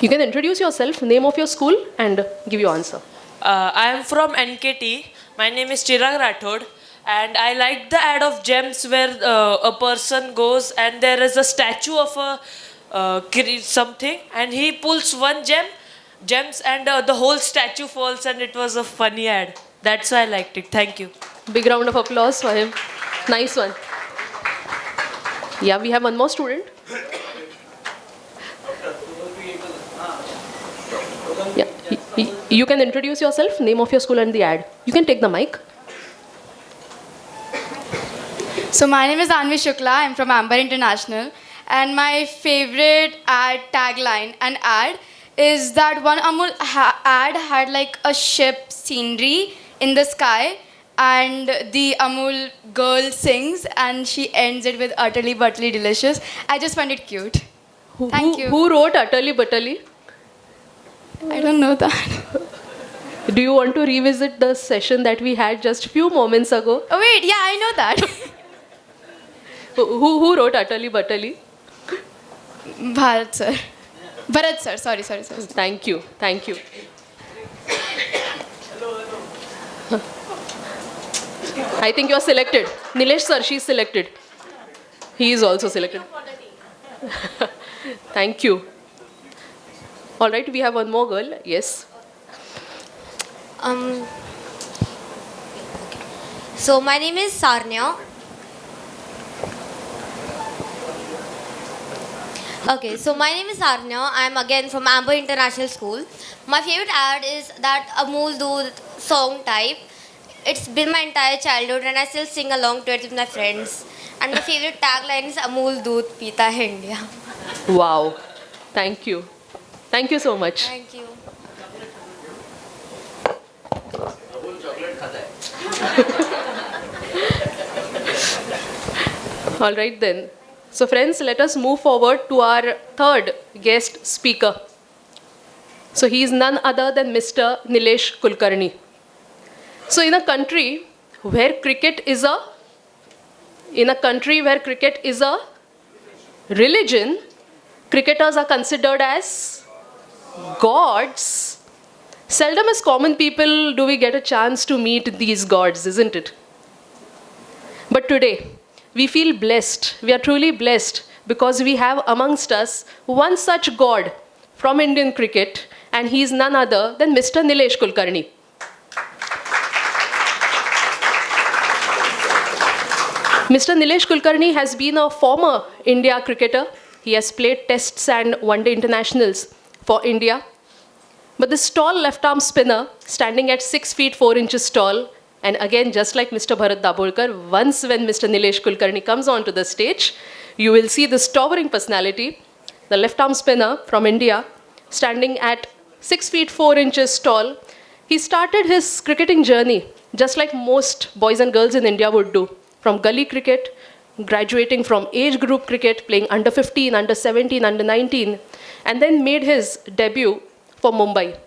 You can introduce yourself, name of your school, and give your answer. I am from NKT. My name is Chirag Rathod. And I like the ad of gems where a person goes and there is a statue of a something and he pulls one gems and the whole statue falls and it was a funny ad. That's why I liked it. Thank you. Big round of applause for him. Nice one. Yeah, we have one more student. Yeah, you can introduce yourself, name of your school and the ad. You can take the mic. So my name is Anvi Shukla. I'm from Amber International. And my favorite ad tagline and ad is that one Amul ad had like a ship scenery in the sky and the Amul girl sings and she ends it with utterly butterly delicious. I just find it cute. Thank you. Who wrote Utterly Butterly? I don't know that. Do you want to revisit the session that we had just few moments ago? Oh wait, yeah, I know that. Who wrote Utterly Butterly? Bharat sir. Bharat sir, sorry. Thank you. I think you're selected. Nilesh sir, she's selected. He is also selected. Thank you. All right, we have one more girl. Yes. So my name is Sarnya. Okay, so my name is Sarnya. I'm again from Amber International School. My favorite ad is that Amul Doodh song type. It's been my entire childhood and I still sing along to it with my friends. And my favorite tagline is Amul Doodh Pita Hai India. Wow. Thank you. Thank you so much. Thank you. All right then. So friends, let us move forward to our third guest speaker. So he is none other than Mr. Nilesh Kulkarni. So in a country where cricket is a religion, cricketers are considered as gods. Seldom as common people do we get a chance to meet these gods, isn't it? But today, we feel blessed. We are truly blessed because we have amongst us one such god from Indian cricket, and he is none other than Mr. Nilesh Kulkarni. Mr. Nilesh Kulkarni has been a former India cricketer. He has played tests and one-day internationals for India. But this tall left-arm spinner, standing at 6 feet 4 inches tall, and again, just like Mr. Bharat Dabholkar, once when Mr. Nilesh Kulkarni comes onto the stage, you will see this towering personality, the left-arm spinner from India, standing at 6 feet 4 inches tall. He started his cricketing journey just like most boys and girls in India would do, from gully cricket, graduating from age group cricket, playing under 15, under 17, under 19, and then made his debut for Mumbai.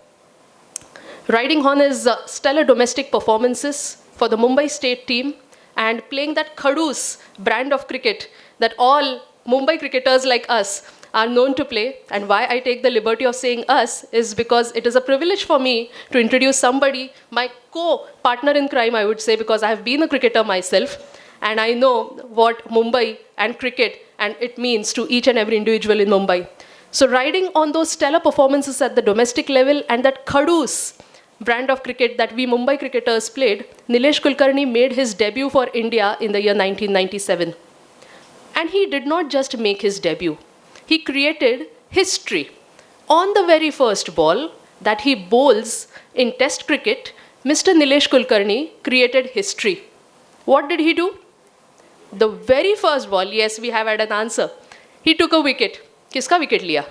Riding on his stellar domestic performances for the Mumbai state team and playing that Khadus brand of cricket that all Mumbai cricketers like us are known to play. And why I take the liberty of saying us is because it is a privilege for me to introduce somebody, my co-partner in crime, I would say, because I have been a cricketer myself. And I know what Mumbai and cricket and it means to each and every individual in Mumbai. So riding on those stellar performances at the domestic level and that Khadus brand of cricket that we Mumbai cricketers played, Nilesh Kulkarni made his debut for India in the year 1997. And he did not just make his debut. He created history. On the very first ball that he bowls in Test cricket, Mr. Nilesh Kulkarni created history. What did he do? The very first ball, yes, we have had an answer. He took a wicket. Kiska wicket liya?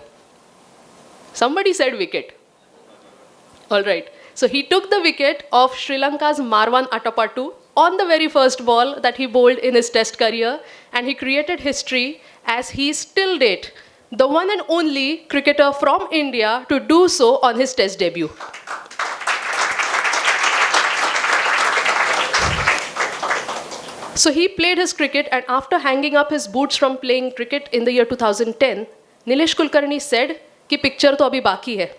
Somebody said wicket. All right. So he took the wicket of Sri Lanka's Marwan Atapattu on the very first ball that he bowled in his Test career, and he created history as he is till date the one and only cricketer from India to do so on his Test debut. So he played his cricket, and after hanging up his boots from playing cricket in the year 2010, Nilesh Kulkarni said कि picture तो अभी बाकी है,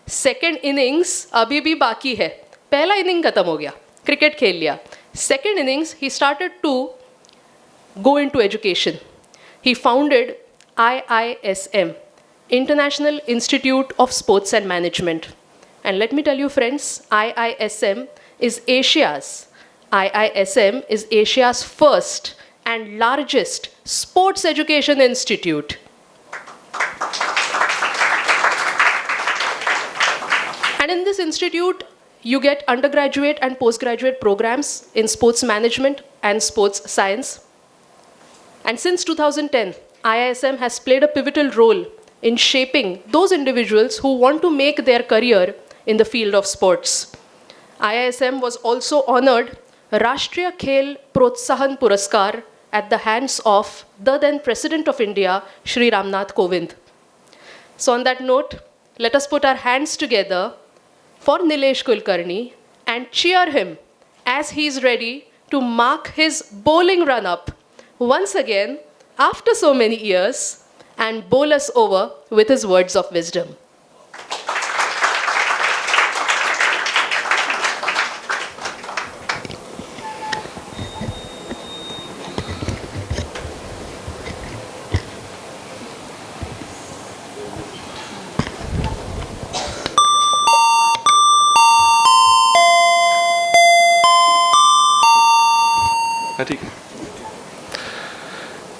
second innings अभी भी बाकी है. पहला इनिंग खत्म हो गया, क्रिकेट खेल लिया. Second innings he started to go into education. He founded IISM, International Institute of Sports and Management. And let me tell you friends, IISM is Asia's first and largest sports education institute. And in this institute, you get undergraduate and postgraduate programs in sports management and sports science. And since 2010, IISM has played a pivotal role in shaping those individuals who want to make their career in the field of sports. IISM was also honored Rashtriya Khel Protsahan Puraskar at the hands of the then President of India, Shri Ramnath Kovind. So on that note, let us put our hands together for Nilesh Kulkarni and cheer him as he is ready to mark his bowling run-up once again after so many years and bowl us over with his words of wisdom.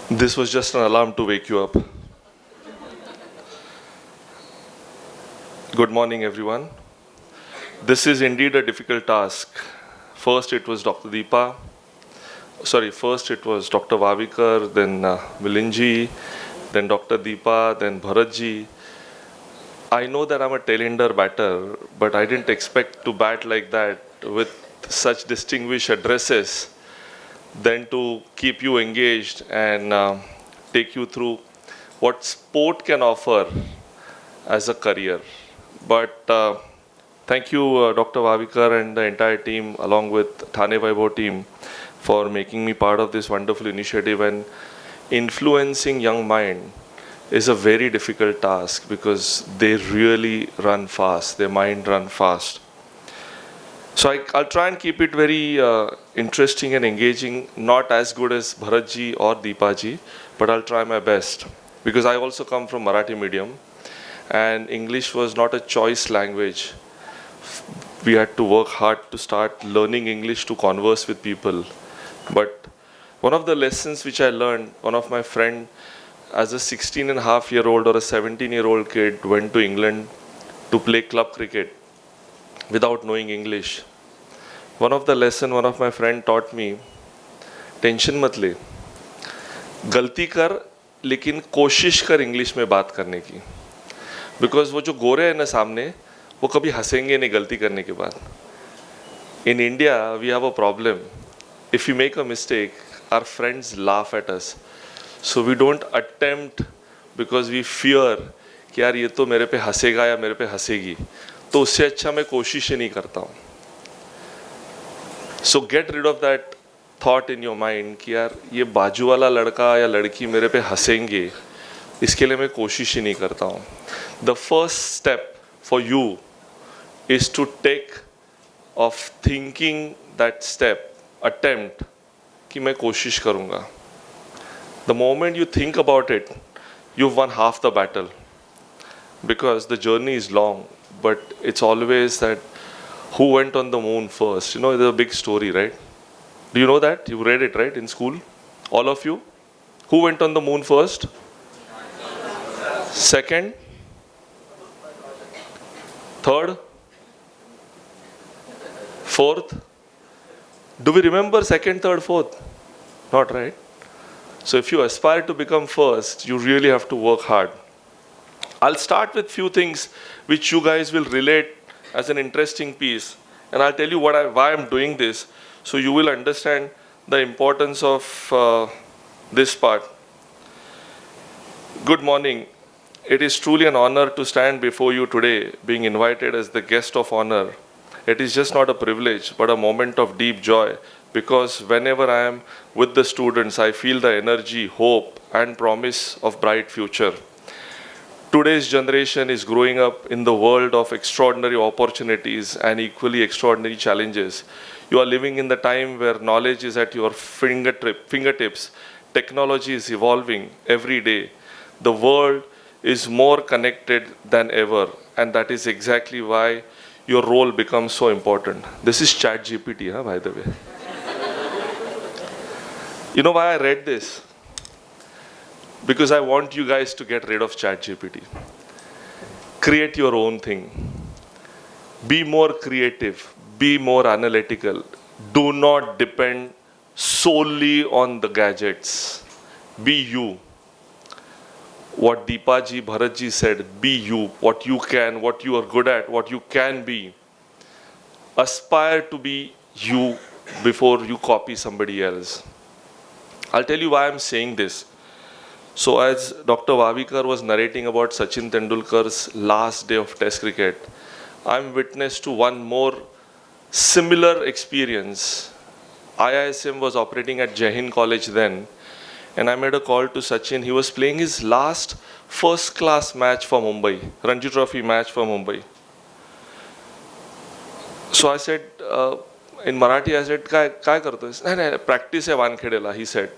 This was just an alarm to wake you up. Good morning, everyone. This is indeed a difficult task. First it was Dr. Vavikar, then Milinji, then Dr. Deepa, then Bharatji. I know that I'm a tail-ender batter, but I didn't expect to bat like that with such distinguished addresses, then to keep you engaged and take you through what sport can offer as a career. But thank you, Dr. Vavikar and the entire team, along with Thane Vaibhav team, for making me part of this wonderful initiative. And influencing young mind is a very difficult task because they really run fast, their mind run fast. So I'll try and keep it very interesting and engaging, not as good as Bharatji or Deepaji, but I'll try my best. Because I also come from Marathi medium, and English was not a choice language. We had to work hard to start learning English to converse with people. But one of the lessons which I learned, one of my friend, as a 16-and-a-half-year-old or a 17-year-old kid, went to England to play club cricket without knowing English. One of the lesson one of my friend taught me, tension मत ले, गलती कर लेकिन कोशिश कर English में बात करने की. Because वो जो गोरे हैं ना सामने, वो कभी हंसेंगे नहीं गलती करने के बाद. In India, we have a problem. If we make a mistake, our friends laugh at us. So we don't attempt because we fear कि यार ये तो मेरे पे हंसेगा या मेरे पे हंसेगी. तो उससे अच्छा मैं कोशिश ही नहीं करता हूँ. So get rid of that thought in your mind कि यार ये बाजू वाला लड़का या लड़की मेरे पे हंसेंगे, इसके लिए मैं कोशिश ही नहीं करता हूँ. The first step for you is to take of thinking that step, attempt कि मैं कोशिश करूँगा. The moment you think about it, you've won half the battle. Because the journey is long, but it's always that who went on the moon first. You know, it's a big story, right? Do you know that? You read it, right, in school? All of you? Who went on the moon first? Second? Third? Fourth? Do we remember second, third, fourth? Not, right? So if you aspire to become first, you really have to work hard. I'll start with few things which you guys will relate as an interesting piece, and I'll tell you why I'm doing this, so you will understand the importance of this part. Good morning. It is truly an honor to stand before you today, being invited as the guest of honor. It is just not a privilege, but a moment of deep joy, because whenever I am with the students, I feel the energy, hope, and promise of bright future. Today's generation is growing up in the world of extraordinary opportunities and equally extraordinary challenges. You are living in the time where knowledge is at your fingertips. Technology is evolving every day. The world is more connected than ever, and that is exactly why your role becomes so important. This is ChatGPT, by the way. You know why I read this? Because I want you guys to get rid of ChatGPT. Create your own thing. Be more creative. Be more analytical. Do not depend solely on the gadgets. Be you. What Deepaji, Bharatji said, be you. What you can, what you are good at, what you can be. Aspire to be you before you copy somebody else. I'll tell you why I'm saying this. So as Dr. Vavikar was narrating about Sachin Tendulkar's last day of Test cricket, I'm witness to one more similar experience. IISM was operating at Jai Hind College then, and I made a call to Sachin. He was playing his last first-class match for Mumbai, Ranji Trophy match for Mumbai. So I said, in Marathi, I said, काय करतोयस? नाही, practice आहे वानखेडेला, he said.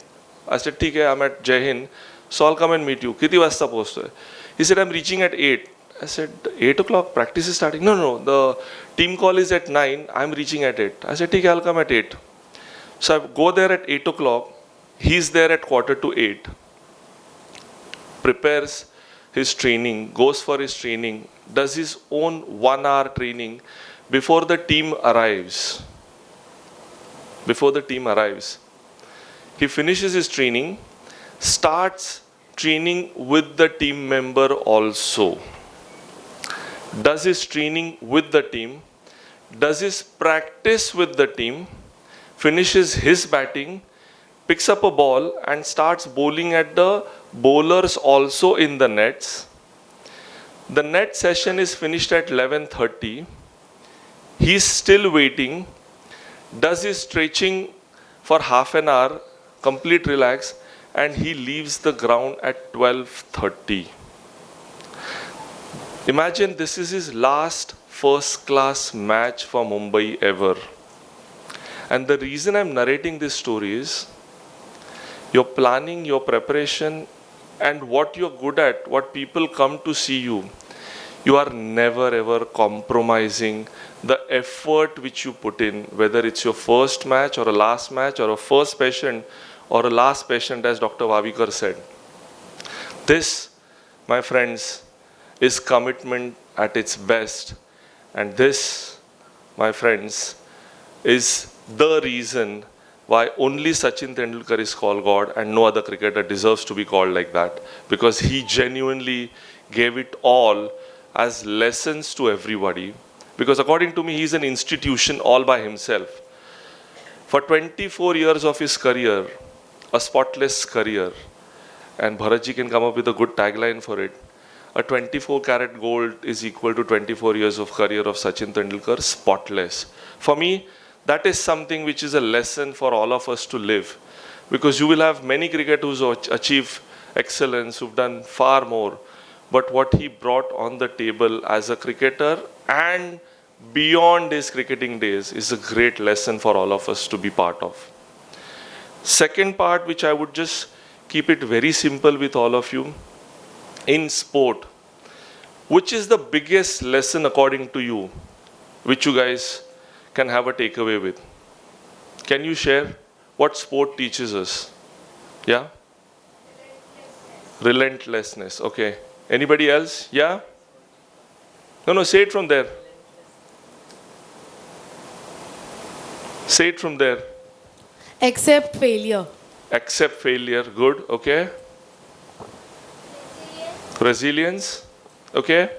I said, ठीक आहे, I'm at Jai Hind. So I'll come and meet you. किती वाजता पोहोचतोय? He said, I'm reaching at 8. I said, 8 o'clock? Practice is starting? No, the team call is at 9. I'm reaching at 8. I said, ठीक है, I'll come at 8. So I go there at 8 o'clock. He's there at 7:45. Prepares his training, goes for his training, does his own 1-hour training before the team arrives. Before the team arrives. He finishes his training, starts training with the team member also. Does his training with the team, does his practice with the team, finishes his batting, picks up a ball and starts bowling at the bowlers also in the nets. The net session is finished at 11:30. He's still waiting, does his stretching for half an hour, complete relax, and he leaves the ground at 12:30. Imagine this is his last first-class match for Mumbai ever. And the reason I'm narrating this story is your planning, your preparation, and what you're good at, what people come to see you, you are never ever compromising the effort which you put in, whether it's your first match or a last match or a first patient or a last patient, as Dr. Vavikar said. This, my friends, is commitment at its best. And this, my friends, is the reason why only Sachin Tendulkar is called God and no other cricketer deserves to be called like that. Because he genuinely gave it all as lessons to everybody. Because according to me, he's an institution all by himself. For 24 years of his career, a spotless career, and Bharatji can come up with a good tagline for it, a 24-karat gold is equal to 24 years of career of Sachin Tendulkar, spotless. For me, that is something which is a lesson for all of us to live. Because you will have many cricketers who achieve excellence, who've done far more. But what he brought on the table as a cricketer and beyond his cricketing days is a great lesson for all of us to be part of. Second part, which I would just keep it very simple with all of you, in sport, which is the biggest lesson according to you, which you guys can have a takeaway with? Can you share what sport teaches us? Yeah? Relentlessness. Okay. Anybody else? Yeah? No, say it from there. Say it from there. Accept failure. Accept failure. Good. Okay. Resilience. Okay.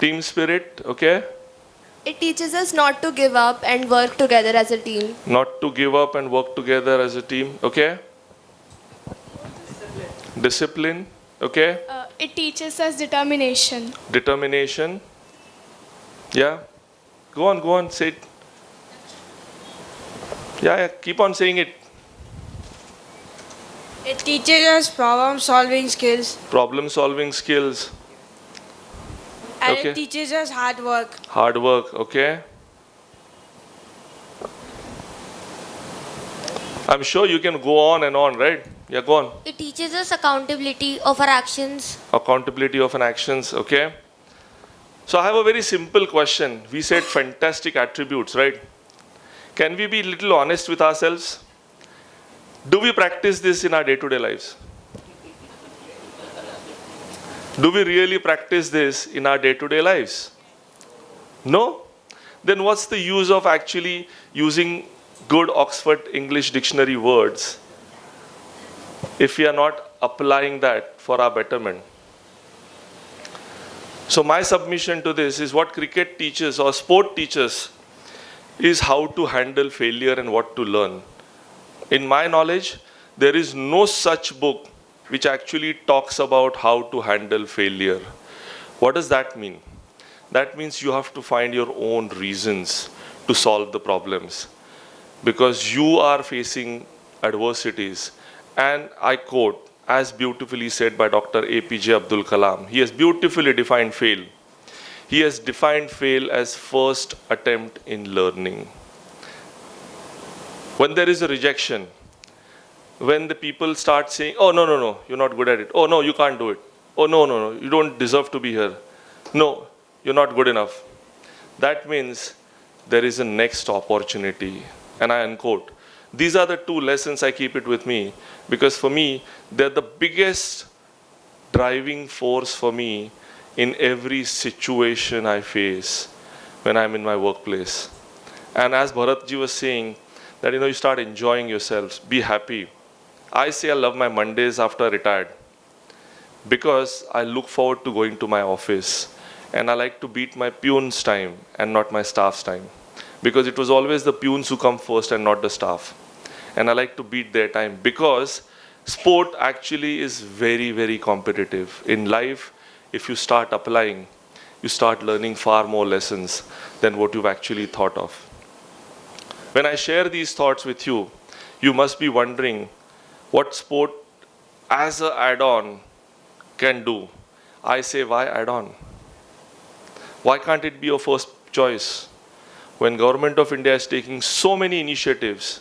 Team spirit. Okay. It teaches us not to give up and work together as a team. Not to give up and work together as a team. Okay. Discipline. Okay. It teaches us determination. Determination. Yeah. Go on. Say it. Yeah, keep on saying it. It teaches us problem solving skills Problem solving skills, and Okay. it teaches us hard work. hard work, okay? I'm sure you can go on and on, right? Yeah, go on. It teaches us accountability of our actions. Accountability of an actions, okay? So I have a very simple question. We said fantastic attributes, right? Can we be little honest with ourselves? Do we practice this in our day-to-day lives? Do we really practice this in our day-to-day lives? No? Then what's the use of actually using good Oxford English Dictionary words if we are not applying that for our betterment? So my submission to this is what cricket teaches or sport teaches is how to handle failure and what to learn. In my knowledge, there is no such book which actually talks about how to handle failure. What does that mean? That means you have to find your own reasons to solve the problems because you are facing adversities. And I quote, as beautifully said by Dr. APJ Abdul Kalam, he has beautifully defined fail. He has defined fail as first attempt in learning. When there is a rejection, when the people start saying, oh, no, you're not good at it. Oh, no, you can't do it. Oh, no, you don't deserve to be here. No, you're not good enough. That means there is a next opportunity. And I unquote. These are the two lessons I keep it with me because for me, they're the biggest driving force for me in every situation I face when I'm in my workplace. And as Bharatji was saying, that you start enjoying yourselves, be happy. I say I love my Mondays after I retired because I look forward to going to my office and I like to beat my peon's time and not my staff's time because it was always the peons who come first and not the staff. And I like to beat their time because sport actually is very, very competitive. In life, if you start applying, you start learning far more lessons than what you've actually thought of. When I share these thoughts with you, you must be wondering what sport as an add-on can do. I say, why add-on? Why can't it be your first choice? When Government of India is taking so many initiatives,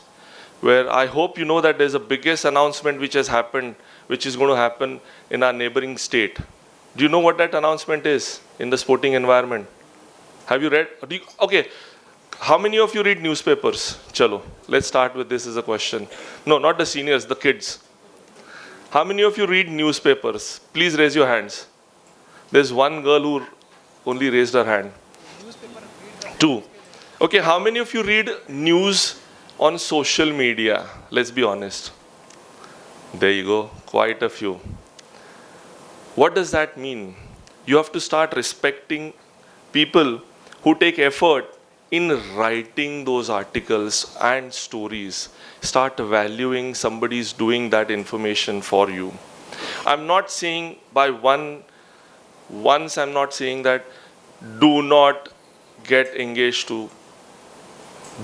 where I hope you know that there's a biggest announcement which has happened, which is going to happen in our neighboring state. Do you know what that announcement is in the sporting environment? Have you read? Okay. How many of you read newspapers? Chalo, let's start with this as a question. No, not the seniors, the kids. How many of you read newspapers? Please raise your hands. There's one girl who only raised her hand. Two. Okay, how many of you read news on social media? Let's be honest. There you go, quite a few. What does that mean? You have to start respecting people who take effort in writing those articles and stories. Start valuing somebody's doing that information for you. I'm not saying I'm not saying that do not get engaged to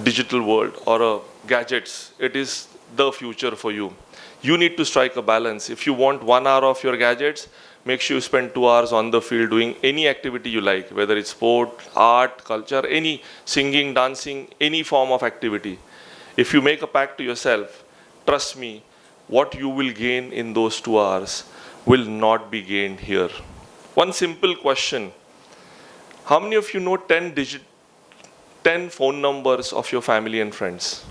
digital world or gadgets. It is the future for you. You need to strike a balance. If you want 1 hour of your gadgets, make sure you spend 2 hours on the field doing any activity you like, whether it's sport, art, culture, any singing, dancing, any form of activity. If you make a pact to yourself, trust me, what you will gain in those 2 hours will not be gained here. One simple question. How many of you know 10 phone numbers of your family and friends?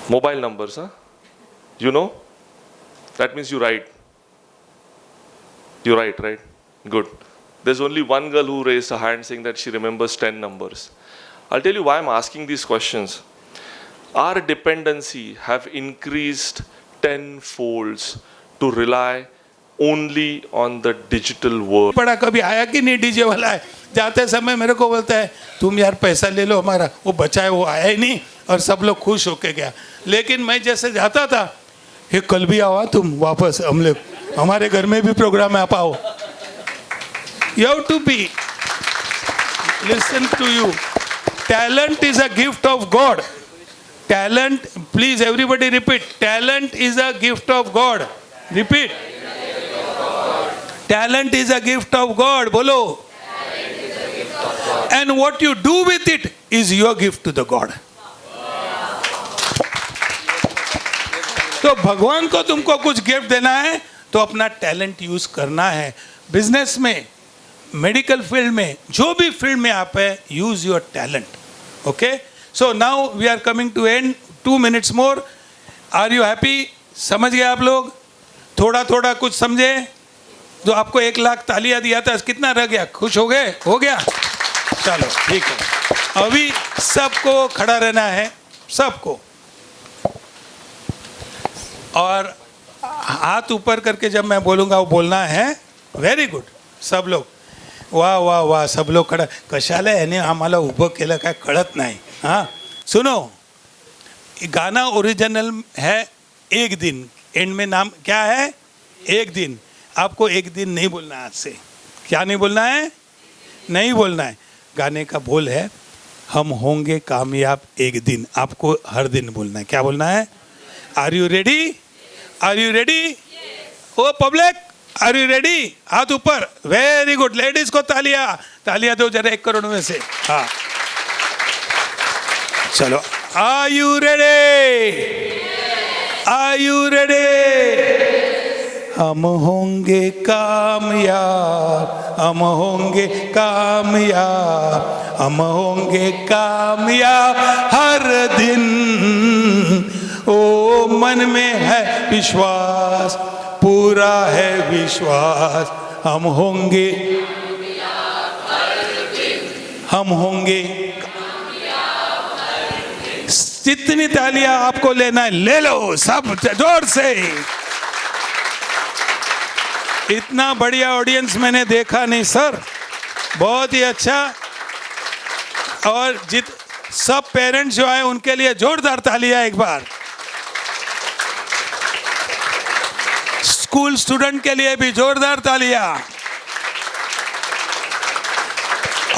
Mobile numbers, huh? You know? That means you write. You write, right? Good. There's only one girl who raised her hand saying that she remembers 10 numbers. I'll tell you why I'm asking these questions. Our dependency have increased 10 folds to rely only on the digital world. बड़ा कभी आया कि नहीं DJ वाला है जाते समय मेरे को बोलता है तुम यार पैसा ले लो हमारा वो बचा है वो आया ही नहीं और सब लोग खुश होके गया लेकिन मैं जैसे जाता था ये कल भी आओ तुम वापस हम लोग हमारे घर में भी प्रोग्राम है आप आओ you have to be listen to you talent is a gift of God. Talent, please everybody repeat. Talent is a gift of God. Repeat. Talent is a gift of God. Bolo. And what you do with it is your gift to the God. तो भगवान को तुमको कुछ gift देना है तो अपना talent use करना है. बिजनेस में, मेडिकल फील्ड में, जो भी फील्ड में आप है, use your talent. Okay, so now we are coming to end. 2 minutes more. Are you happy? समझ गए आप लोग? थोड़ा थोड़ा कुछ समझे? जो आपको 1 लाख तालियां दिया था, कितना रह गया? खुश हो गए? हो गया? चलो ठीक है. अभी सबको खड़ा रहना है, सबको, और हाथ ऊपर करके जब मैं बोलूँगा वो बोलना है. Very good. सब लोग वाह वाह वाह. सब लोग खड़ा. कशाला याने आम्हाला उभं केलं काय कळत नाही. हां, सुनो, गाना ओरिजिनल है एक दिन. एंड में नाम क्या है? एक दिन. आपको एक दिन नहीं बोलना है आज से. क्या नहीं बोलना है? नहीं बोलना है. गाने का बोल है हम होंगे कामयाब एक दिन. आपको हर दिन बोलना है. क्या बोलना है? Are you ready? Are you ready? Oh public, are you ready? हाथ ऊपर. Very good. लेडीज को तालियां. तालियां दो जरा 1 करोड़ में से. हाँ, चलो. Are you ready? Are you ready? हम होंगे कामयाब, हम होंगे कामयाब, हम होंगे कामयाब हर दिन. ओ मन में है विश्वास, पूरा है विश्वास. हम होंगे, हम होंगे. जितनी तालियां आपको लेना है ले लो, सब जोर से. इतना बढ़िया ऑडियंस मैंने देखा नहीं सर. बहुत ही अच्छा. और सब पेरेंट्स जो आए उनके लिए जोरदार तालियां एक बार. स्कूल स्टूडेंट के लिए भी जोरदार तालियां.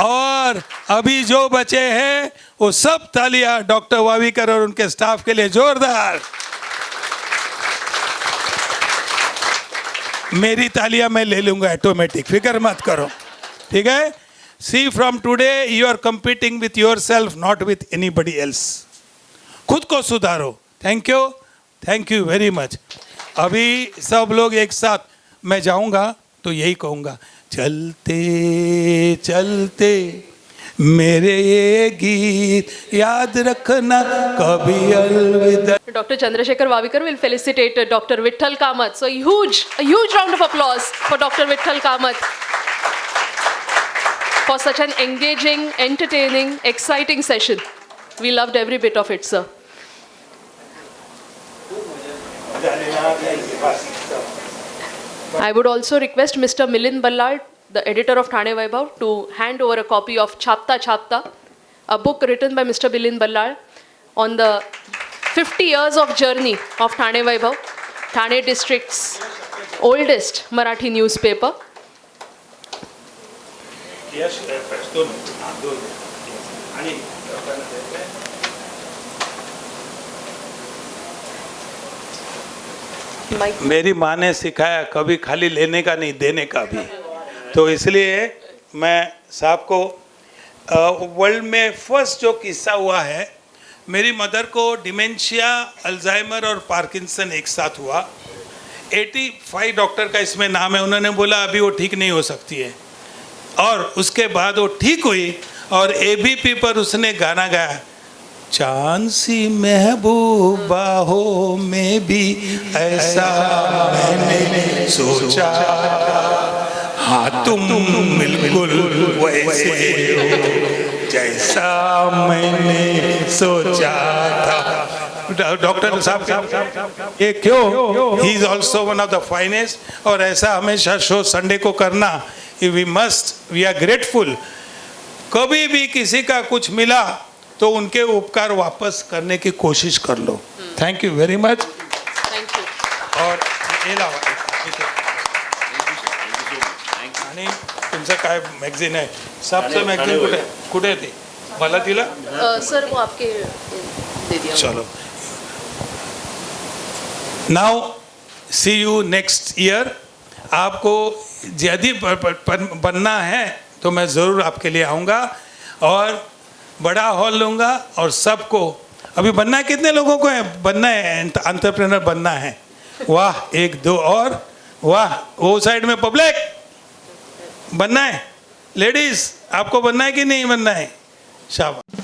और अभी जो बचे हैं वो सब तालियां डॉक्टर वावीकर और उनके स्टाफ के लिए जोरदार. मेरी तालियां मैं ले लूंगा ऑटोमेटिक, फिक्र मत करो. ठीक है? See from today you are competing with yourself, not with anybody else. खुद को सुधारो. Thank you, thank you very much. अभी सब लोग एक साथ, मैं जाऊंगा तो यही कहूंगा, चलते चलते मेरे ये गीत याद रखना कभी अलविदा. Dr. Chandrasekhar Wavekar will felicitate Dr. Vitthal Kamath. So a huge round of applause for Dr. Vitthal Kamath for such an engaging, entertaining, exciting session. We loved every bit of it, sir. I would also request Mr. Milind Ballard, the editor of Thane Vaibhav, to hand over a copy of Chhapta Chhapta, a book written by Mr. Milind Ballard on the 50 years of journey of Thane Vaibhav, Thane district's oldest Marathi newspaper. मेरी माँ ने सिखाया कभी खाली लेने का नहीं, देने का भी. तो इसलिए मैं साहब को, वर्ल्ड में फर्स्ट जो किस्सा हुआ है, मेरी मदर को डिमेंशिया, अल्जाइमर और पार्किंसन एक साथ हुआ. 85 डॉक्टर का इसमें नाम है. उन्होंने बोला अभी वो ठीक नहीं हो सकती है, और उसके बाद वो ठीक हुई. और ABP पर उसने गाना गाया, चांद सी महबूबा हो में भी ऐसा मैंने सोचा, हाँ तुम बिल्कुल वैसे हो जैसा मैंने सोचा था. डॉक्टर साहब ये क्यों? He is also one of the finest. और ऐसा हमेशा शो संडे को करना. We must, we are grateful. कभी भी किसी का कुछ मिला तो उनके उपकार वापस करने की कोशिश कर लो. Thank you very much. Thank you. और हे लावा, आणि तुमचं काय मॅगझिन आहे? सबचं मॅगझिन कुठे ती? मला दिला सर वो आपके दे दिया. चलो now see you next year. आपको यदि बनना है तो मैं ज़रूर आपके लिए आऊँगा और बड़ा हॉल लूँगा और सबको. अभी बनना है, कितने लोगों को है बनना है, एंटरप्रेन्योर बनना है? वाह, 1 2 और वाह. वो साइड में पब्लिक बनना है, लेडीज आपको बनना है कि नहीं बनना है? शाबाश.